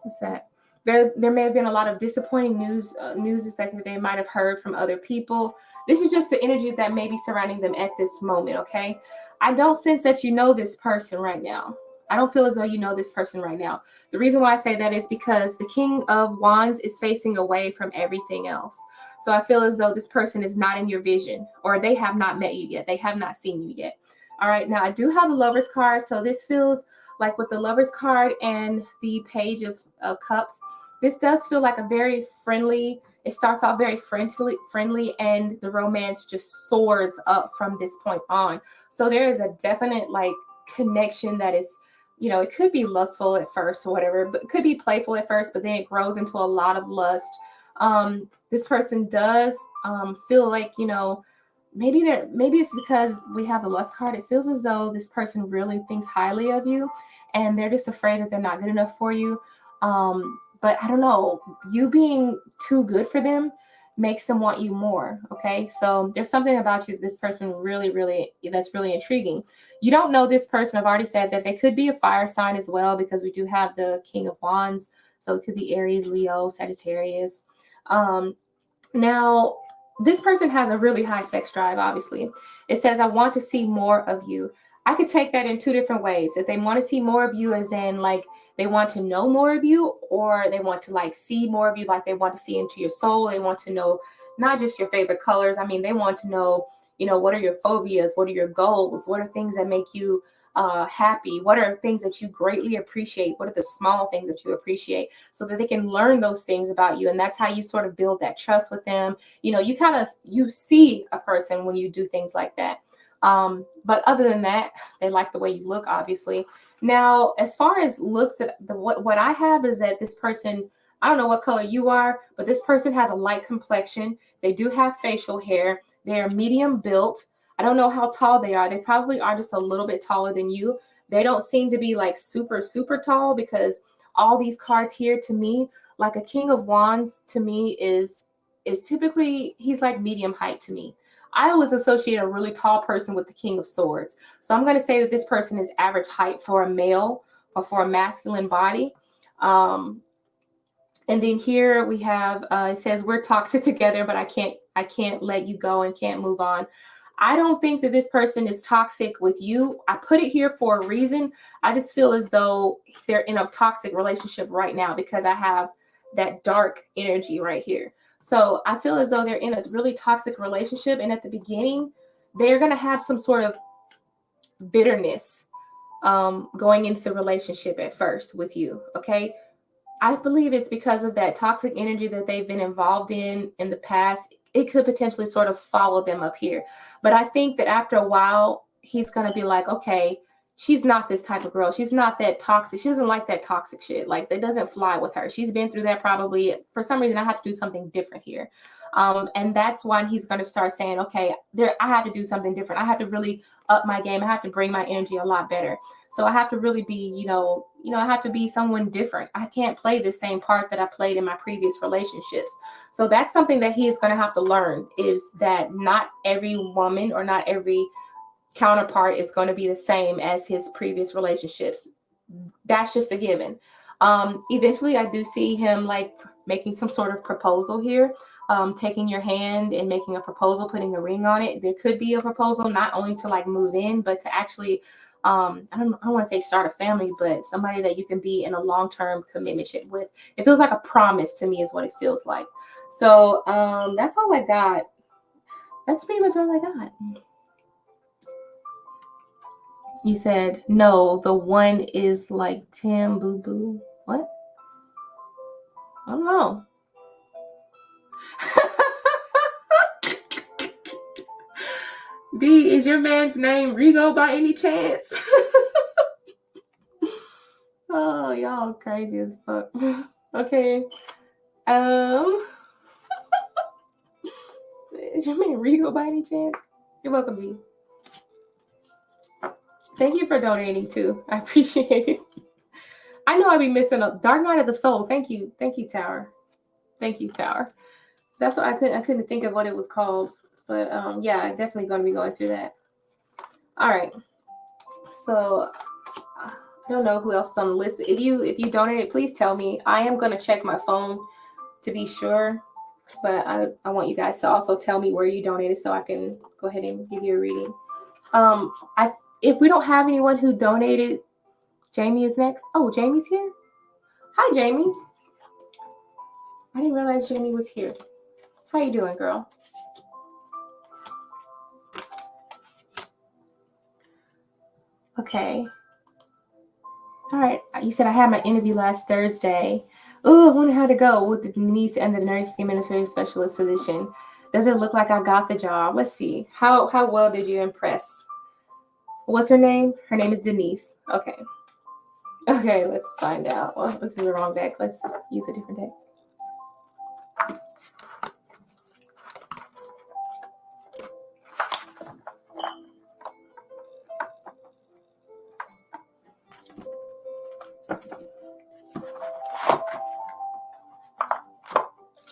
what's that? There may have been a lot of disappointing news that they might have heard from other people. This is just the energy that may be surrounding them at this moment. Okay, I don't sense that you know this person right now. I don't feel as though you know this person right now. The reason why I say that is because the King of Wands is facing away from everything else. So I feel as though this person is not in your vision, or they have not met you yet. They have not seen you yet. All right, now I do have a Lover's card. So this feels like with the Lover's card and the Page of Cups, this does feel like a very friendly, it starts off very friendly, and the romance just soars up from this point on. So there is a definite like connection that is, you know, it could be lustful at first or whatever, but it could be playful at first, but then it grows into a lot of lust. This person does feel like, you know, maybe it's because we have the lust card. It feels as though this person really thinks highly of you, and they're just afraid that they're not good enough for you. But I don't know, you being too good for them makes them want you more. Okay, so there's something about you that this person that's really intriguing. You don't know this person. I've already said that they could be a fire sign as well, because we do have the King of Wands, so it could be Aries, Leo, Sagittarius. Now this person has a really high sex drive. Obviously, it says, I want to see more of you. I could take that in two different ways. If they want to see more of you as in like they want to know more of you, or they want to like see more of you, like they want to see into your soul. They want to know not just your favorite colors. I mean, they want to know, you know, what are your phobias? What are your goals? What are things that make you happy? What are things that you greatly appreciate? What are the small things that you appreciate, so that they can learn those things about you? And that's how you sort of build that trust with them. You know, you see a person when you do things like that. But other than that, they like the way you look, obviously. Now, as far as looks, at what I have is that this person, I don't know what color you are, but this person has a light complexion. They do have facial hair. They're medium built. I don't know how tall they are. They probably are just a little bit taller than you. They don't seem to be like super, super tall, because all these cards here to me, like a King of Wands to me is typically, he's like medium height to me. I always associate a really tall person with the King of Swords. So I'm going to say that this person is average height for a male or for a masculine body. And then here we have, it says, we're toxic together, but I can't let you go and can't move on. I don't think that this person is toxic with you. I put it here for a reason. I just feel as though they're in a toxic relationship right now, because I have that dark energy right here. So I feel as though they're in a really toxic relationship. And at the beginning, they're going to have some sort of bitterness going into the relationship at first with you. Okay. I believe it's because of that toxic energy that they've been involved in the past. It could potentially sort of follow them up here. But I think that after a while, he's going to be like, okay, she's not this type of girl. She's not that toxic. She doesn't like that toxic shit. Like, that doesn't fly with her. She's been through that probably. For some reason, I have to do something different here. And that's when he's going to start saying, okay, I have to do something different. I have to really up my game. I have to bring my energy a lot better. So I have to really be, I have to be someone different. I can't play the same part that I played in my previous relationships. So that's something that he's going to have to learn, is that not every woman or not every counterpart is going to be the same as his previous relationships. That's just a given. Eventually, I do see him like making some sort of proposal here, taking your hand and making a proposal, putting a ring on it. There could be a proposal not only to like move in, but to actually, I don't want to say start a family, but somebody that you can be in a long-term commitment with. It feels like a promise to me is what it feels like. So that's all I got. That's pretty much all I got. You said, no, the one is like Tim Boo Boo. What? I don't know. D, is your man's name Rigo by any chance? Oh, y'all crazy as fuck. Okay. Is your man Rigo by any chance? You're welcome, D. Thank you for donating too. I appreciate it. I know I'd be missing a Dark Night of the Soul. Thank you, Tower. Thank you, Tower. That's what I couldn't think of what it was called. But yeah, definitely going to be going through that. All right. So I don't know who else is on the list. If you donated, please tell me. I am going to check my phone to be sure. But I want you guys to also tell me where you donated so I can go ahead and give you a reading. If we don't have anyone who donated, Jamie is next. Oh, Jamie's here. Hi, Jamie. I didn't realize Jamie was here. How you doing, girl? Okay. All right. You said I had my interview last Thursday. Oh, I wonder how to go with the Denise and the nursing administrative specialist position. Does it look like I got the job? Let's see. How well did you impress? What's her name? Her name is Denise. Okay. Okay, let's find out. Well, this is the wrong deck. Let's use a different deck.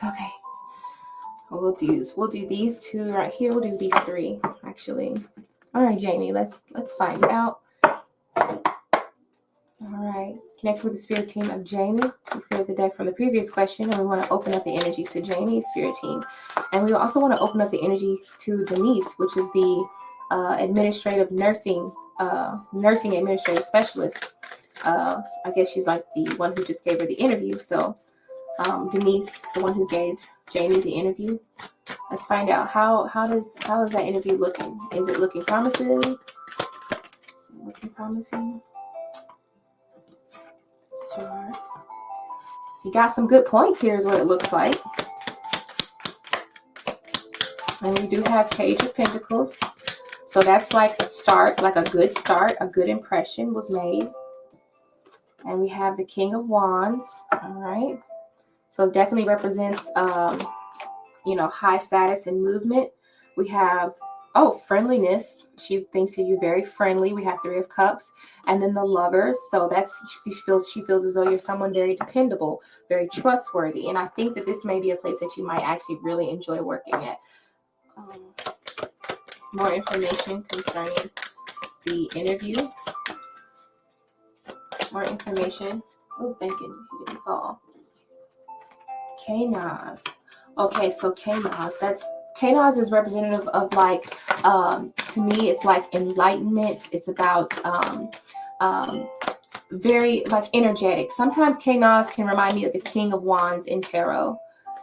Okay. We'll do these two right here. We'll do these three, actually. All right, Jamie, let's find out. All right. Connect with the spirit team of Jamie. We cleared the deck from the previous question, and we want to open up the energy to Jamie's spirit team. And we also want to open up the energy to Denise, which is the administrative nursing administrative specialist. I guess she's like the one who just gave her the interview. So Denise, the one who gave Jamie the interview. Let's find out how is that interview looking? Is it looking promising? Is it looking promising? Sure. You got some good points here is what it looks like. And we do have Page of Pentacles. So that's like a start, like a good start, a good impression was made. And we have the King of Wands. All right. So it definitely represents, high status and movement. We have, friendliness. She thinks that you're very friendly. We have Three of Cups. And then the Lovers. So she feels as though you're someone very dependable, very trustworthy. And I think that this may be a place that you might actually really enjoy working at. More information concerning the interview. More information. Oh, thank you. She didn't fall. K-Naz. Okay, so K-Naz. K-Naz is representative of like, to me, it's like enlightenment. It's about very like energetic. Sometimes K-Naz can remind me of the King of Wands in tarot.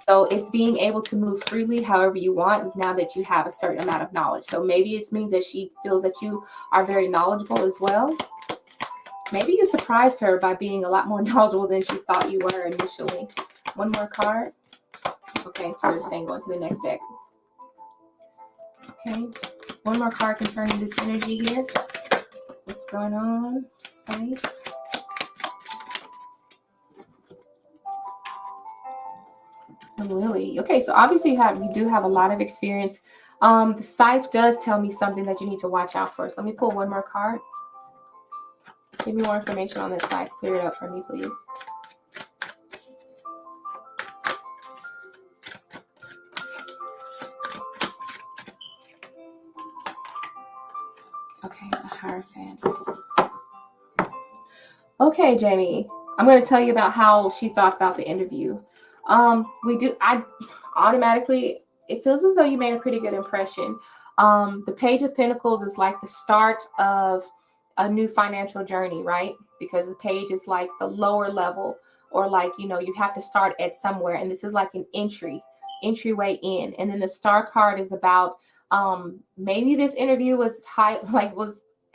So it's being able to move freely however you want now that you have a certain amount of knowledge. So maybe it means that she feels that you are very knowledgeable as well. Maybe you surprised her by being a lot more knowledgeable than she thought you were initially. One more card. Okay, so we're just saying going to the next deck. Okay, one more card concerning this energy here. What's going on? Safe. Lily. Okay, so obviously you do have a lot of experience. The Scythe does tell me something that you need to watch out for. So let me pull one more card. Give me more information on this Scythe. Clear it up for me, please. Okay, a Hierophant. Okay, Jamie. I'm going to tell you about how she thought about the interview. I automatically, it feels as though you made a pretty good impression. The Page of Pentacles is like the start of a new financial journey, right? Because the page is like the lower level, or like, you have to start at somewhere. And this is like an entryway in. And then the Star card is about, maybe this interview was I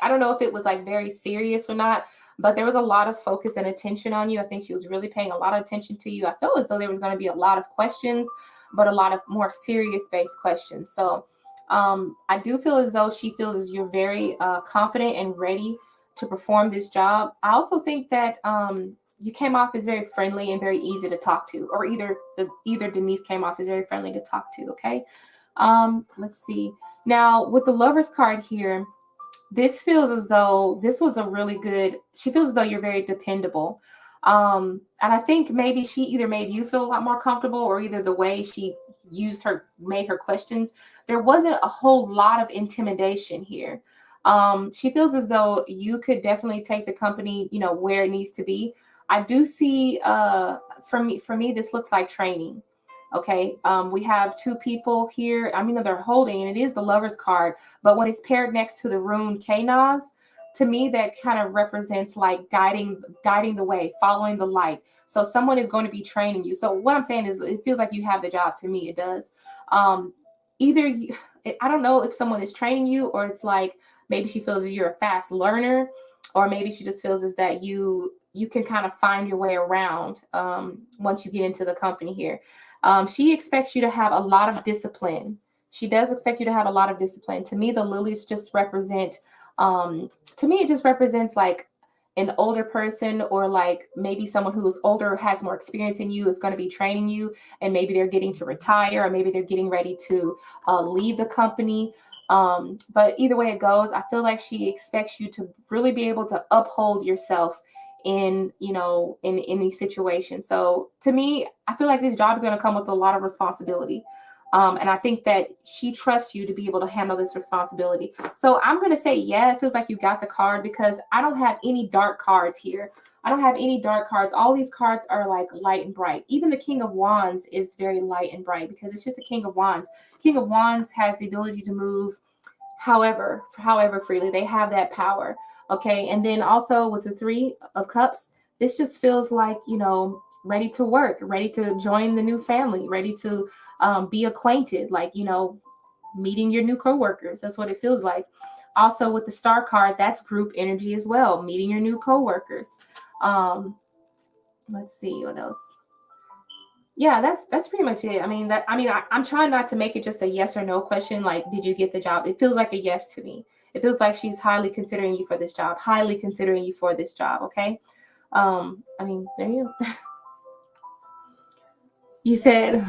don't know if it was like very serious or not, but there was a lot of focus and attention on you. I think she was really paying a lot of attention to you. I felt as though there was going to be a lot of questions, but a lot of more serious based questions. So I do feel as though she feels as you're very confident and ready to perform this job. I also think that you came off as very friendly and very easy to talk to, or either Denise came off as very friendly to talk to. Okay. Let's see. Now with the Lovers card here, this feels as though this was a really good, she feels as though you're very dependable. And I think maybe she either made you feel a lot more comfortable, or either the way she made her questions, there wasn't a whole lot of intimidation here. She feels as though you could definitely take the company, where it needs to be. I do see, for me, this looks like training. Okay. We have two people here. I mean, they're holding, and it is the Lovers card, but when it's paired next to the Rune K-Naz, to me, that kind of represents like guiding the way, following the light. So someone is going to be training you. So what I'm saying is, it feels like you have the job. To me, it does. Either you, I don't know if someone is training you, or it's like maybe she feels that you're a fast learner, or maybe she just feels is that you can kind of find your way around once you get into the company here. She expects you to have a lot of discipline. She does expect you to have a lot of discipline. To me, the lilies just represent, to me, it just represents like an older person, or like maybe someone who is older, has more experience than you, is going to be training you, and maybe they're getting to retire, or maybe they're getting ready to leave the company. But either way it goes, I feel like she expects you to really be able to uphold yourself in any situation. So to me, I feel like this job is going to come with a lot of responsibility. And I think that she trusts you to be able to handle this responsibility. So I'm going to say, yeah, it feels like you got the card, because I don't have any dark cards here. I don't have any dark cards. All these cards are like light and bright. Even the King of Wands is very light and bright, because it's just a King of Wands. King of Wands has the ability to move however freely. They have that power. Okay. And then also with the Three of Cups, this just feels like, ready to work, ready to join the new family, ready to be acquainted, like, meeting your new coworkers. That's what it feels like. Also with the Star card, that's group energy as well, meeting your new coworkers. Let's see what else. Yeah, that's pretty much it. I'm trying not to make it just a yes or no question, like, did you get the job? It feels like a yes to me. It feels like she's highly considering you for this job, okay? There you go. You said,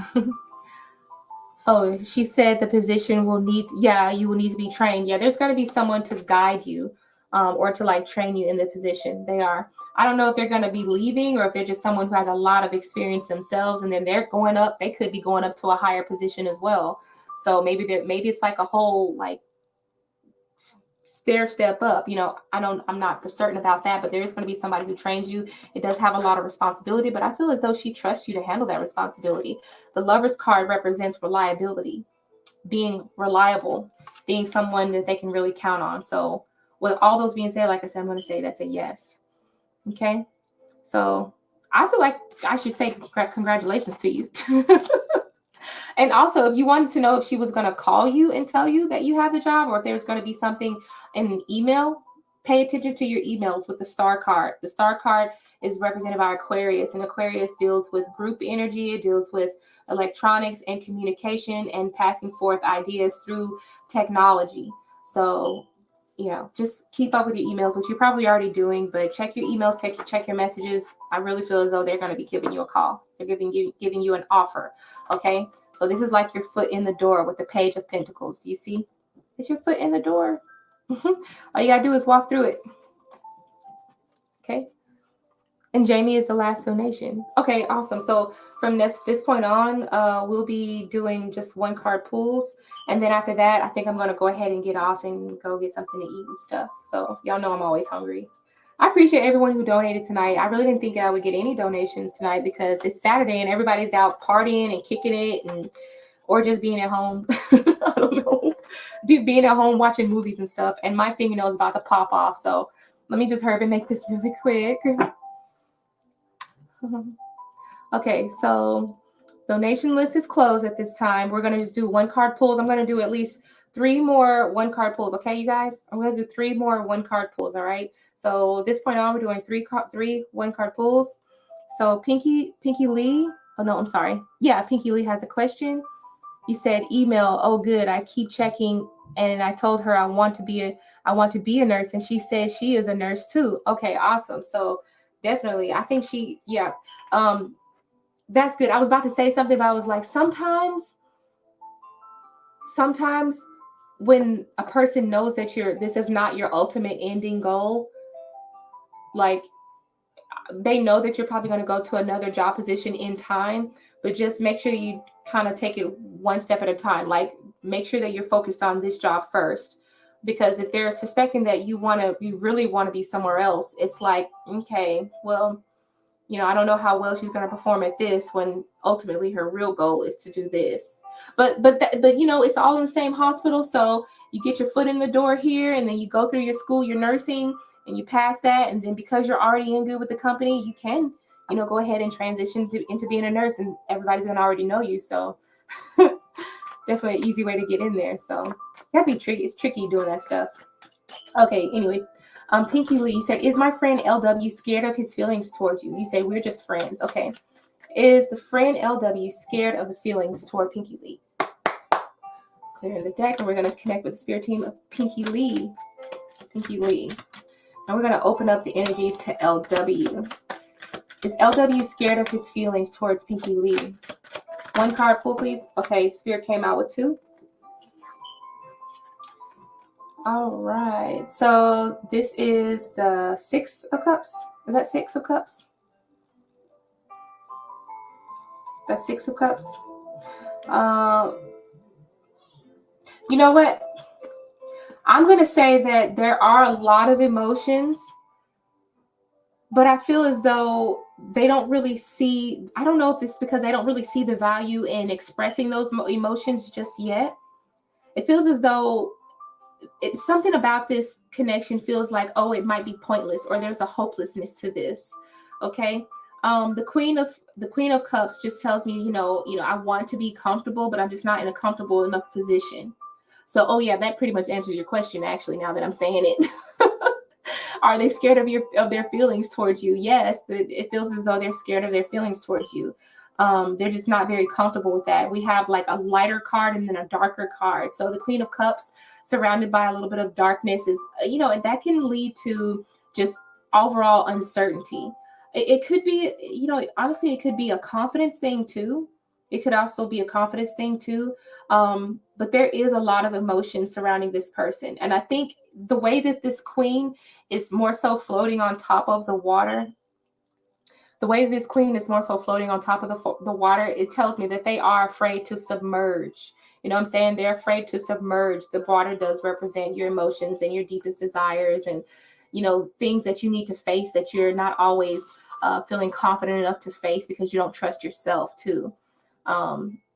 oh, she said the position will need, you will need to be trained. Yeah, there's got to be someone to guide you, or to like train you in the position. They are. I don't know if they're going to be leaving, or if they're just someone who has a lot of experience themselves, and then they're going up. They could be going up to a higher position as well. So maybe it's like a whole like step up. I'm not for certain about that, but there is going to be somebody who trains you. It does have a lot of responsibility, but I feel as though she trusts you to handle that responsibility. The Lover's card represents reliability, being reliable, being someone that they can really count on. So with all those being said, like I said, I'm going to say that's a yes. Okay. So I feel like I should say congratulations to you. And also, if you wanted to know if she was going to call you and tell you that you have the job, or if there's going to be something in an email, pay attention to your emails with the Star card. The Star card is represented by Aquarius, and Aquarius deals with group energy. It deals with electronics and communication and passing forth ideas through technology. So, just keep up with your emails, which you're probably already doing, but check your emails, check your messages. I really feel as though they're going to be giving you a call. They're giving you an offer. Okay. So this is like your foot in the door with the Page of Pentacles. Do you see? It's your foot in the door. All you got to do is walk through it. Okay. And Jamie is the last donation. Okay, awesome. So from this point on, we'll be doing just one card pulls. And then after that, I think I'm going to go ahead and get off and go get something to eat and stuff. So y'all know I'm always hungry. I appreciate everyone who donated tonight. I really didn't think I would get any donations tonight, because it's Saturday and everybody's out partying and kicking it, or just being at home. I don't know. Being at home watching movies and stuff. And my fingernail is about to pop off. So let me just hurry and make this really quick. Okay, so donation list is closed at this time. We're going to just do one card pulls. I'm going to do at least 3 more one card pulls. Okay, you guys? I'm going to do 3 more one card pulls. All right. So at this point on, we're doing 3 one card pulls. So Pinky Lee. Oh, no, I'm sorry. Yeah, Pinky Lee has a question. You said email. Oh, good. I keep checking. And I told her I want to be a nurse. And she said she is a nurse too. Okay, awesome. So definitely. I think that's good. I was about to say something, but I was like, sometimes when a person knows that this is not your ultimate ending goal, like they know that you're probably going to go to another job position in time, but just make sure you kind of take it one step at a time. Like make sure that you're focused on this job first, because if they're suspecting that you really want to be somewhere else, it's like, okay, well, You know, I don't know how well she's going to perform at this when ultimately her real goal is to do this. But you know, it's all in the same hospital. So you get your foot in the door here, and then you go through your school, your nursing, and you pass that. And then because you're already in good with the company, you can, you know, go ahead and transition into being a nurse, and everybody's going to already know you. So definitely an easy way to get in there. So that'd be tricky. It's tricky doing that stuff. Okay, anyway. Pinky Lee said, is my friend LW scared of his feelings towards you? You say, we're just friends. Okay. Is the friend LW scared of the feelings toward Pinky Lee? Clear the deck, and we're going to connect with the spirit team of Pinky Lee. Pinky Lee. And we're going to open up the energy to LW. Is LW scared of his feelings towards Pinky Lee? One card pull, please. Okay, spirit came out with 2. All right, so this is the 6 of Cups. Is that 6 of Cups? That's 6 of Cups. You know what? I'm going to say that there are a lot of emotions, but I feel as though they don't really see, I don't know if it's because they don't really see the value in expressing those emotions just yet. It feels as though it's something about this connection feels like, oh, it might be pointless, or there's a hopelessness to this. Okay. The Queen of Cups just tells me, you know, I want to be comfortable, but I'm just not in a comfortable enough position. So, oh yeah, that pretty much answers your question, actually, now that I'm saying it. Are they scared of their feelings towards you? Yes, it feels as though they're scared of their feelings towards you. They're just not very comfortable with that. We have like a lighter card and then a darker card. So the Queen of Cups surrounded by a little bit of darkness is, you know, and that can lead to just overall uncertainty. It could be, you know, honestly, it could be a confidence thing too. It could also be a confidence thing too. But there is a lot of emotion surrounding this person. And I think the way that this queen is more so floating on top of the water, the way this queen is more so floating on top of the water, it tells me that they are afraid to submerge. You know what I'm saying? They're afraid to submerge. The water does represent your emotions and your deepest desires and, you know, things that you need to face that you're not always feeling confident enough to face because you don't trust yourself too.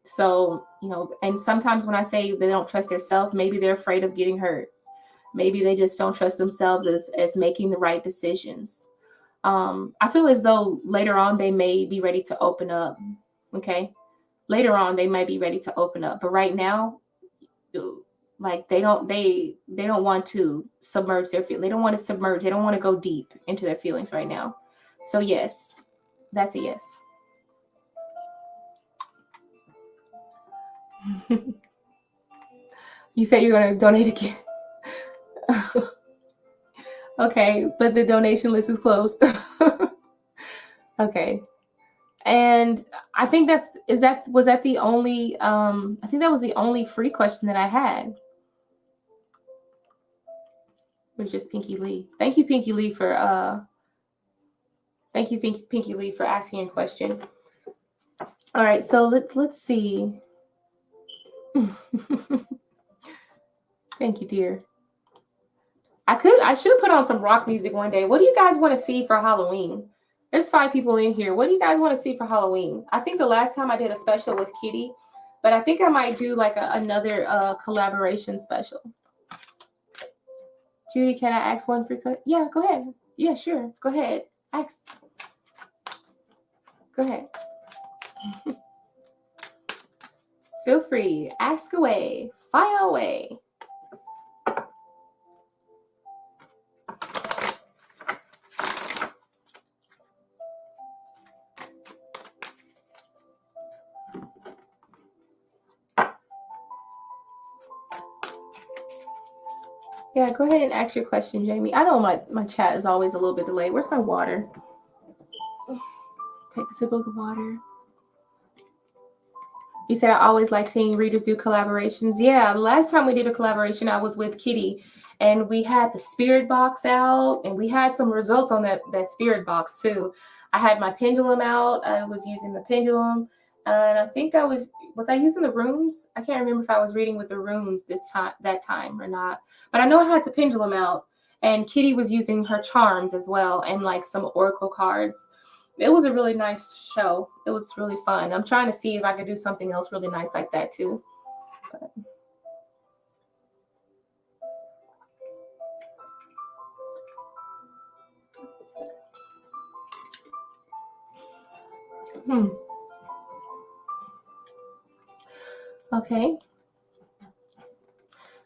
So, you know, and sometimes when I say they don't trust themselves, maybe they're afraid of getting hurt. Maybe they just don't trust themselves as making the right decisions. I feel as though later on they may be ready to open up. Okay. Later on they might be ready to open up, but right now, like they don't want to submerge their feelings. They don't want to submerge. They don't want to go deep into their feelings right now. So yes, that's a yes. You said you're going to donate again. Okay, but the donation list is closed. Okay. And I think was that the only I think that was the only free question that I had. It was just Pinky Lee. Thank you, Pinky Lee, for asking your question. All right, so let's see. Thank you, dear. I should put on some rock music one day. What do you guys want to see for Halloween? There's 5 people in here. What do you guys want to see for Halloween? I think the last time I did a special with Kitty, but I think I might do like another collaboration special. Judy, can I ask one free question? Yeah, go ahead. Yeah, sure. Go ahead. Ask. Go ahead. Feel free. Ask away. Fire away. Yeah, go ahead and ask your question, Jamie. I know my chat is always a little bit delayed. Where's my water? Take a sip of the water. You said I always like seeing readers do collaborations. Yeah, last time we did a collaboration, I was with Kitty, and we had the spirit box out, and we had some results on that spirit box too. I had my pendulum out. I was using the pendulum, and I think I was using the runes? I can't remember if I was reading with the runes that time or not. But I know I had the pendulum out, and Kitty was using her charms as well, and like some oracle cards. it was a really nice show. It was really fun. I'm trying to see if I could do something else really nice like that too. But... Okay.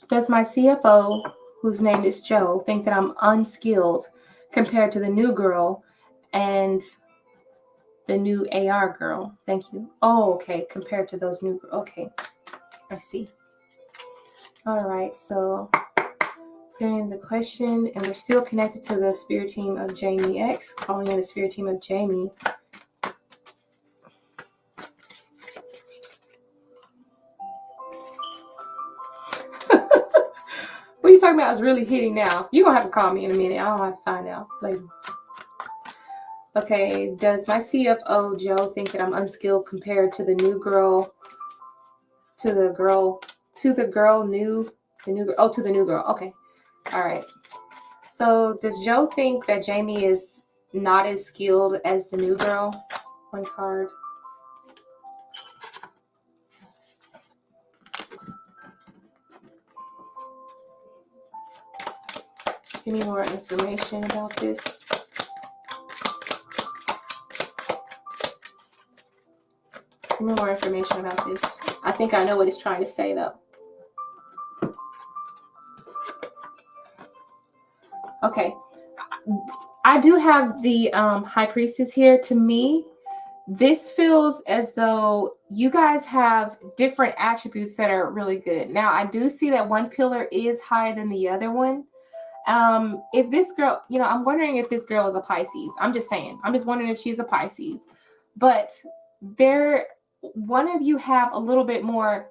Does my CFO, whose name is Joe, think that I'm unskilled compared to the new girl and the new AR girl? Thank you. Oh, okay. Compared to those new... Okay. I see. All right. So, clearing the question, and we're still connected to the spirit team of Jamie X, calling in the spirit team of Jamie. What are you talking about is really hitting now? You're going to have to call me in a minute. I don't have to find out later. Okay, does my CFO, Joe, think that I'm unskilled compared to the new girl, to the new girl. Okay, all right. So does Joe think that Jamie is not as skilled as the new girl? One card. Give me more information about this. Give me more information about this. I think I know what it's trying to say, though. Okay. I do have the High Priestess here. To me, this feels as though you guys have different attributes that are really good. Now, I do see that one pillar is higher than the other one. If this girl, I'm wondering if this girl is a Pisces. I'm just saying. I'm just wondering if she's a Pisces. But one of you have a little bit more,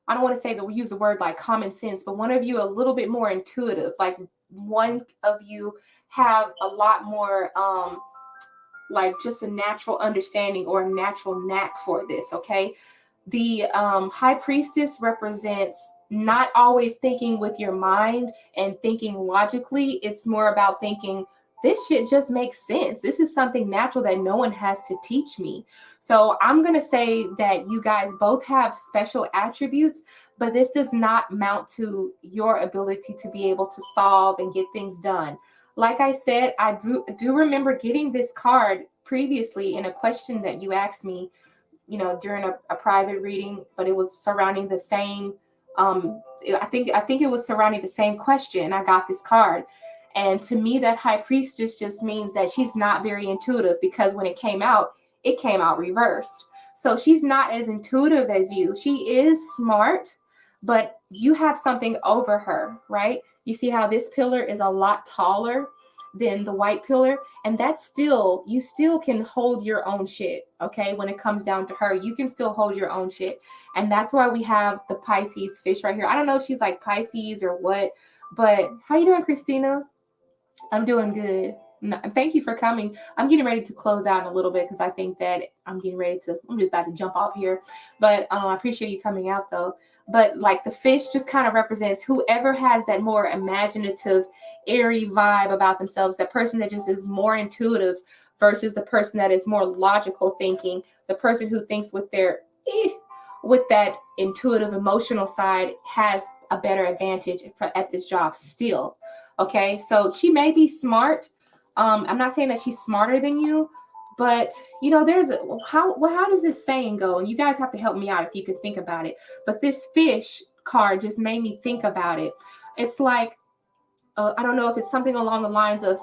I don't want to say that we use the word like common sense, but one of you a little bit more intuitive. Like one of you have a lot more like just a natural understanding or a natural knack for this, okay? The High Priestess represents not always thinking with your mind and thinking logically. It's more about thinking, this shit just makes sense. This is something natural that no one has to teach me. So I'm going to say that you guys both have special attributes, but this does not mount to your ability to be able to solve and get things done. Like I said, I do remember getting this card previously in a question that you asked me, during a private reading, but it was surrounding the same, I think it was surrounding the same question. I got this card. And to me, that High Priestess just means that she's not very intuitive, because when it came out reversed. So she's not as intuitive as you. She is smart, but you have something over her, right? You see how this pillar is a lot taller than the white pillar, and you still can hold your own shit, okay? When it comes down to her, you can still hold your own shit. And that's why we have the Pisces fish right here. I don't know if she's like Pisces or what, but how you doing, Christina? I'm doing good. Thank you for coming. I'm getting ready to close out in a little bit because I think that I'm just about to jump off here. But I appreciate you coming out though. But like the fish just kind of represents whoever has that more imaginative, airy vibe about themselves, that person that just is more intuitive versus the person that is more logical thinking, the person who thinks with that intuitive, emotional side has a better advantage at this job still. Okay, so she may be smart. I'm not saying that she's smarter than you, but how does this saying go? And you guys have to help me out if you could think about it. But this fish card just made me think about it. It's like, I don't know if it's something along the lines of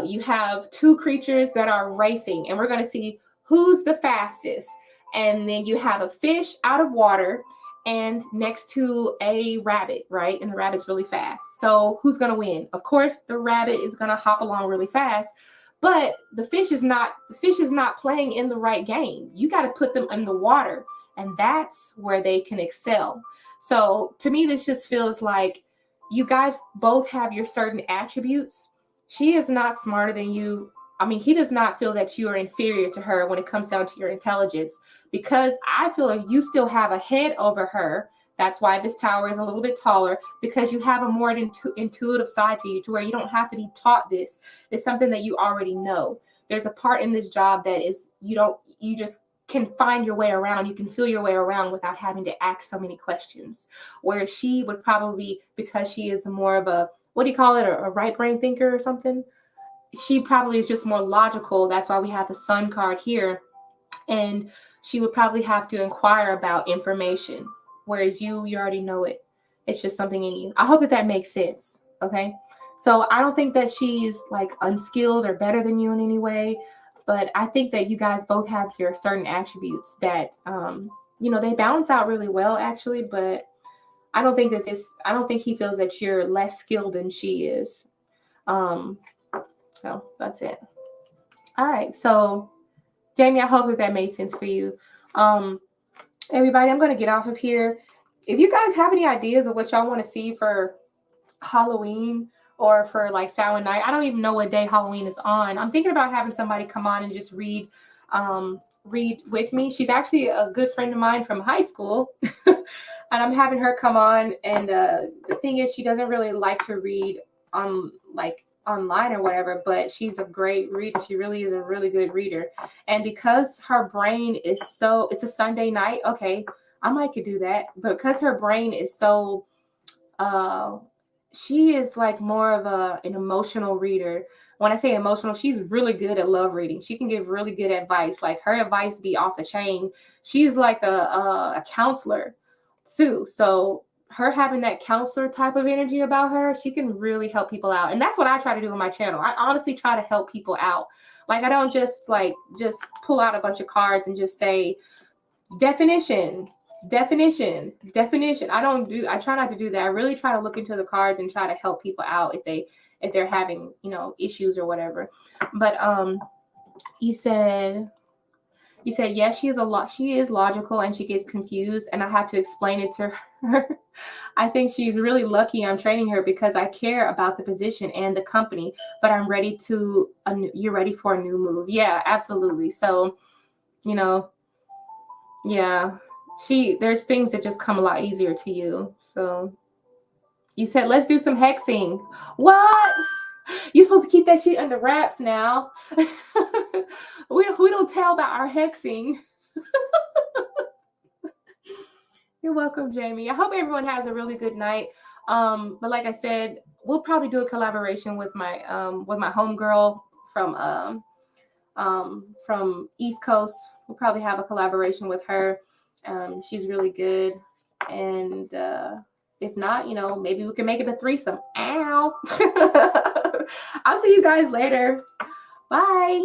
you have two creatures that are racing, and we're going to see who's the fastest. And then you have a fish out of water and next to a rabbit, right? And the rabbit's really fast. So who's going to win? Of course, the rabbit is going to hop along really fast, but the fish is not playing in the right game. You got to put them in the water, and that's where they can excel. So to me, this just feels like you guys both have your certain attributes. She is not smarter than you. I mean, he does not feel that you are inferior to her when it comes down to your intelligence, because I feel like you still have a head over her. That's why this tower is a little bit taller, because you have a more intuitive side to you, to where you don't have to be taught this. It's something that you already know. there's a part in this job that is, you just can find your way around. You can feel your way around without having to ask so many questions. Whereas she would probably, because she is more of a, what do you call it, a right brain thinker or something? She probably is just more logical. That's why we have the Sun card here. And she would probably have to inquire about information. Whereas you already know it. It's just something in you. I hope that makes sense. Okay. So I don't think that she's like unskilled or better than you in any way. But I think that you guys both have your certain attributes that, they balance out really well, actually. But I don't think he feels that you're less skilled than she is. So that's it. All right. So, Jamie, I hope that made sense for you. Everybody, I'm going to get off of here. If you guys have any ideas of what y'all want to see for Halloween or for like Samhain night, I don't even know what day Halloween is on. I'm thinking about having somebody come on and just read with me. She's actually a good friend of mine from high school. And I'm having her come on. And the thing is, she doesn't really like to read online or whatever, but she's a great reader. She really is a really good reader. And because her brain is so, it's a Sunday night. Okay, I might could do that. But because her brain is so, she is like more of an emotional reader. When I say emotional, she's really good at love reading. She can give really good advice. Like her advice be off the chain. She's like a counselor too. So her having that counselor type of energy about her, she can really help people out. And that's what I try to do on my channel. I honestly try to help people out. Like I don't just pull out a bunch of cards and just say definition. I try not to do that. I really try to look into the cards and try to help people out if they're having, issues or whatever. But you said yes, she is logical and she gets confused and I have to explain it to her. I think she's really lucky I'm training her because I care about the position and the company, but I'm ready you're ready for a new move. Yeah, absolutely. So, yeah, there's things that just come a lot easier to you. So you said, let's do some hexing. What? You're supposed to keep that shit under wraps now. We don't tell about our hexing. You're welcome, Jamie. I hope everyone has a really good night. But like I said, we'll probably do a collaboration with my homegirl from East Coast. We'll probably have a collaboration with her. She's really good. And if not, maybe we can make it a threesome. Ow. I'll see you guys later. Bye.